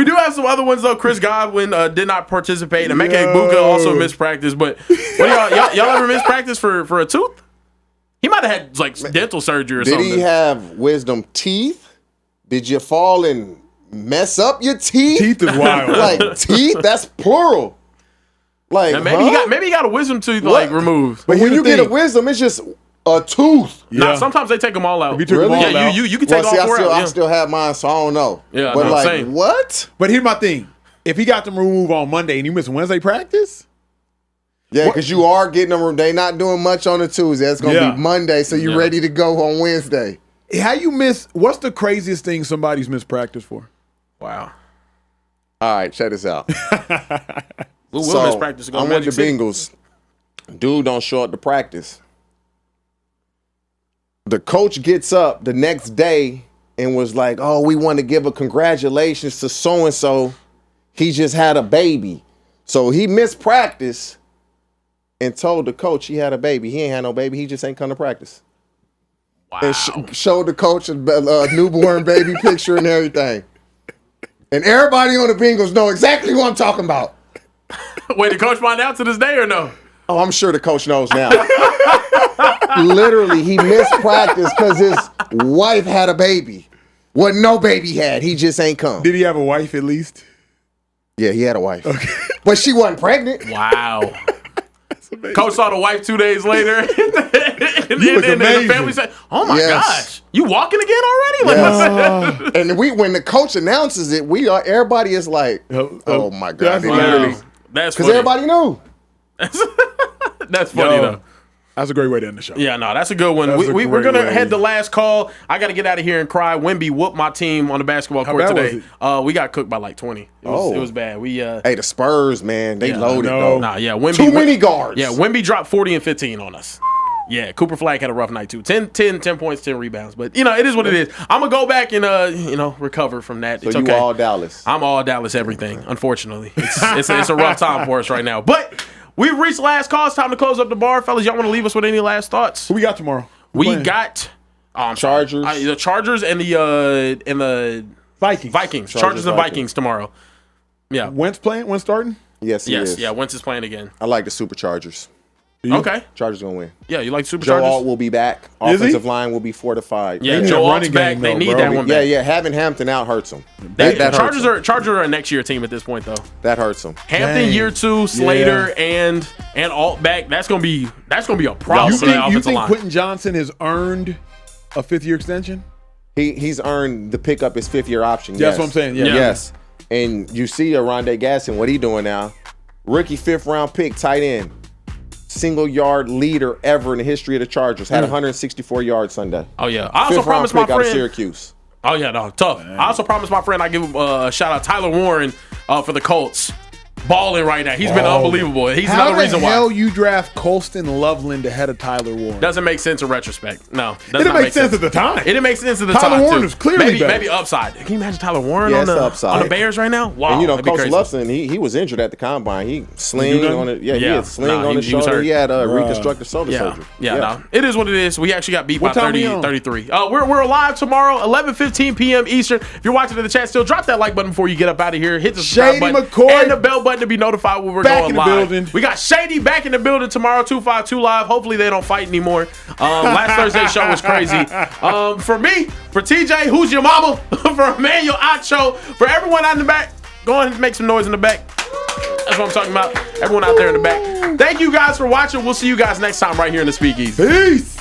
Speaker 1: do have some other ones though. Chris Godwin did not participate, and Emeka Egbuka also missed practice. But what y'all ever miss practice for a tooth? He might have had like dental surgery or something.
Speaker 3: Did he have wisdom teeth? Did you fall and mess up your teeth?
Speaker 2: Teeth is wild.
Speaker 3: Like teeth? That's plural. Like,
Speaker 1: Now, maybe he got a wisdom tooth like removed.
Speaker 3: But
Speaker 2: But
Speaker 3: when you
Speaker 2: here's the
Speaker 3: get a
Speaker 2: thing.
Speaker 3: wisdom, it's just a tooth.
Speaker 1: Nah, sometimes they take them all out.
Speaker 2: If you took them all
Speaker 1: yeah,
Speaker 2: out.
Speaker 1: you can take all four out.
Speaker 3: I
Speaker 1: Yeah.
Speaker 3: still have mine, so I don't know.
Speaker 1: Yeah,
Speaker 3: but
Speaker 1: no,
Speaker 3: like,
Speaker 1: same.
Speaker 3: what?
Speaker 2: But here's my thing. If he got them removed on Monday and you miss Wednesday practice,
Speaker 3: Yeah, because you are getting them. They not doing much on the Tuesday. It's gonna be Monday, so you're ready to go on Wednesday.
Speaker 2: how you miss? What's the craziest thing somebody's missed practice for?
Speaker 1: Wow.
Speaker 3: All right, check this out.
Speaker 1: We'll miss practice to go to
Speaker 3: I'm with
Speaker 1: Magic
Speaker 3: the
Speaker 1: City.
Speaker 3: Bengals. Dude don't show up to practice. The coach gets up the next day and was like, "Oh, we want to give a congratulations to so and so. He just had a baby." So he missed practice and told the coach he had a baby. He ain't had no baby. He just ain't come to practice.
Speaker 1: Wow.
Speaker 3: And showed the coach a newborn baby picture and everything. And everybody on the Bengals know exactly what I'm talking about.
Speaker 1: Wait, the coach find out to this day or no?
Speaker 3: Oh, I'm sure the coach knows now. Literally, he missed practice because his wife had a baby. What no baby had. He just ain't come.
Speaker 2: Did he have a wife at least?
Speaker 3: Yeah, he had a wife. But she wasn't pregnant.
Speaker 1: Wow. Coach saw the wife 2 days later, and
Speaker 2: look
Speaker 1: the
Speaker 2: amazing.
Speaker 1: family said, "Oh my
Speaker 3: Yes.
Speaker 1: gosh, you walking again already?" Like,
Speaker 3: Yes. And when the coach announces it, everybody is like, "Oh my God!"
Speaker 2: That's
Speaker 3: They
Speaker 1: wow.
Speaker 3: literally,
Speaker 1: That's
Speaker 3: because
Speaker 1: funny.
Speaker 3: everybody knew.
Speaker 1: That's funny
Speaker 2: Yo,
Speaker 1: though.
Speaker 2: That's a great way to end the show.
Speaker 1: Yeah, no, that's a good one.
Speaker 2: That was a
Speaker 1: We're
Speaker 2: great
Speaker 1: going to
Speaker 2: way.
Speaker 1: head the last call. I got to get out of here and cry. Wemby whooped my team on the basketball court
Speaker 2: bad
Speaker 1: today.
Speaker 2: was
Speaker 1: We got cooked by like 20. It was bad. We
Speaker 3: Hey, the Spurs, man, they
Speaker 1: Yeah,
Speaker 3: loaded
Speaker 2: I know.
Speaker 3: though.
Speaker 1: Nah, yeah, Wemby.
Speaker 3: Too many guards.
Speaker 1: Yeah, Wemby dropped 40 and 15 on us. Yeah, Cooper Flag had a rough night too. 10 points, 10 rebounds. But, it is what it is. I'm going to go back and, recover from that.
Speaker 3: So
Speaker 1: It's
Speaker 3: you
Speaker 1: okay.
Speaker 3: all Dallas.
Speaker 1: I'm all Dallas everything, unfortunately. It's a rough time for us right now. But we've reached last call. It's time to close up the bar. Fellas, y'all want to leave us with any last thoughts?
Speaker 2: Who we got tomorrow?
Speaker 1: We
Speaker 2: playing?
Speaker 1: got I'm sorry.
Speaker 3: Chargers.
Speaker 1: The Chargers and the
Speaker 2: Vikings.
Speaker 1: Chargers and Vikings tomorrow. Yeah.
Speaker 2: Wentz playing? Wentz starting?
Speaker 3: Yes, he
Speaker 1: Yes.
Speaker 3: is.
Speaker 1: Yeah. Wentz is playing again.
Speaker 3: I like the Superchargers.
Speaker 1: Okay.
Speaker 3: Chargers gonna win.
Speaker 1: Yeah. You like
Speaker 3: Joe
Speaker 1: Superchargers?
Speaker 3: Alt will be back.
Speaker 2: Is he?
Speaker 3: Offensive line will be fortified.
Speaker 1: Yeah.
Speaker 2: They need
Speaker 1: Joe
Speaker 2: a
Speaker 1: Alt's
Speaker 2: running
Speaker 1: back.
Speaker 2: game,
Speaker 1: They
Speaker 2: though,
Speaker 1: need
Speaker 2: bro.
Speaker 1: that one back.
Speaker 3: Yeah. Having Hampton out hurts them.
Speaker 1: They,
Speaker 3: That
Speaker 1: Chargers
Speaker 3: hurts
Speaker 1: are a next year team at this point though.
Speaker 3: That hurts them.
Speaker 1: Hampton
Speaker 2: Dang.
Speaker 1: year 2, Slater and Alt back. That's gonna be a problem
Speaker 2: You
Speaker 1: for that
Speaker 2: think,
Speaker 1: offensive line.
Speaker 2: Quentin Johnson has earned a 5th-year extension?
Speaker 3: He's earned the pickup his 5th-year option.
Speaker 2: That's what I'm saying. Yeah.
Speaker 3: Yes. And you see Rondé Gasson, what he doing now? Rookie 5th-round pick, tight end. Single yard leader ever in the history of the Chargers. Had 164 yards Sunday.
Speaker 1: Oh yeah. I also
Speaker 3: 5th-round
Speaker 1: promised my
Speaker 3: pick out of
Speaker 1: friend.
Speaker 3: Syracuse.
Speaker 1: Oh yeah, no, tough. I also promised my friend I give him a shout out Tyler Warren for the Colts. Balling right now. He's been unbelievable. He's
Speaker 2: How
Speaker 1: another reason
Speaker 2: the hell
Speaker 1: why.
Speaker 2: you draft Colston Loveland ahead of Tyler Warren?
Speaker 1: Doesn't make sense in retrospect. No,
Speaker 2: it didn't make sense at the time.
Speaker 1: It didn't make sense at the
Speaker 2: Tyler
Speaker 1: time.
Speaker 2: Warren
Speaker 1: too.
Speaker 2: is clearly better.
Speaker 1: maybe upside. Can you imagine Tyler Warren
Speaker 3: Yeah,
Speaker 1: on
Speaker 3: it's
Speaker 1: the
Speaker 3: upside.
Speaker 1: on the Bears right now? Wow,
Speaker 3: And
Speaker 1: that'd be
Speaker 3: Coach
Speaker 1: crazy.
Speaker 3: Lufson, he was injured at the combine. He sling
Speaker 2: nothing?
Speaker 3: on it. Yeah, he
Speaker 1: Yeah.
Speaker 3: had sling
Speaker 1: Nah,
Speaker 3: on his
Speaker 1: he was
Speaker 3: shoulder.
Speaker 1: hurt.
Speaker 3: He had reconstructive shoulder
Speaker 1: Yeah,
Speaker 3: surgery.
Speaker 1: yeah, no. It is what it is. We actually got beat
Speaker 2: What
Speaker 1: by
Speaker 2: time we
Speaker 1: 30,
Speaker 2: on?
Speaker 1: 33. We're live tomorrow, 11:15 p.m. Eastern. If you're watching in the chat still, drop that like button before you get up out of here. Hit the subscribe
Speaker 2: Shady
Speaker 1: button
Speaker 2: McCoy
Speaker 1: and the bell button to be notified when we're
Speaker 2: back
Speaker 1: going
Speaker 2: in the
Speaker 1: live.
Speaker 2: building.
Speaker 1: We got Shady back in the building tomorrow, 252 Live. Hopefully they don't fight anymore. Last Thursday's show was crazy. For me, for TJ, who's your mama? For Emmanuel, Acho, for everyone out in the back, go ahead and make some noise in the back. That's what I'm talking about. Everyone out there in the back. Thank you guys for watching. We'll see you guys next time right here in the Speakeasy.
Speaker 2: Peace.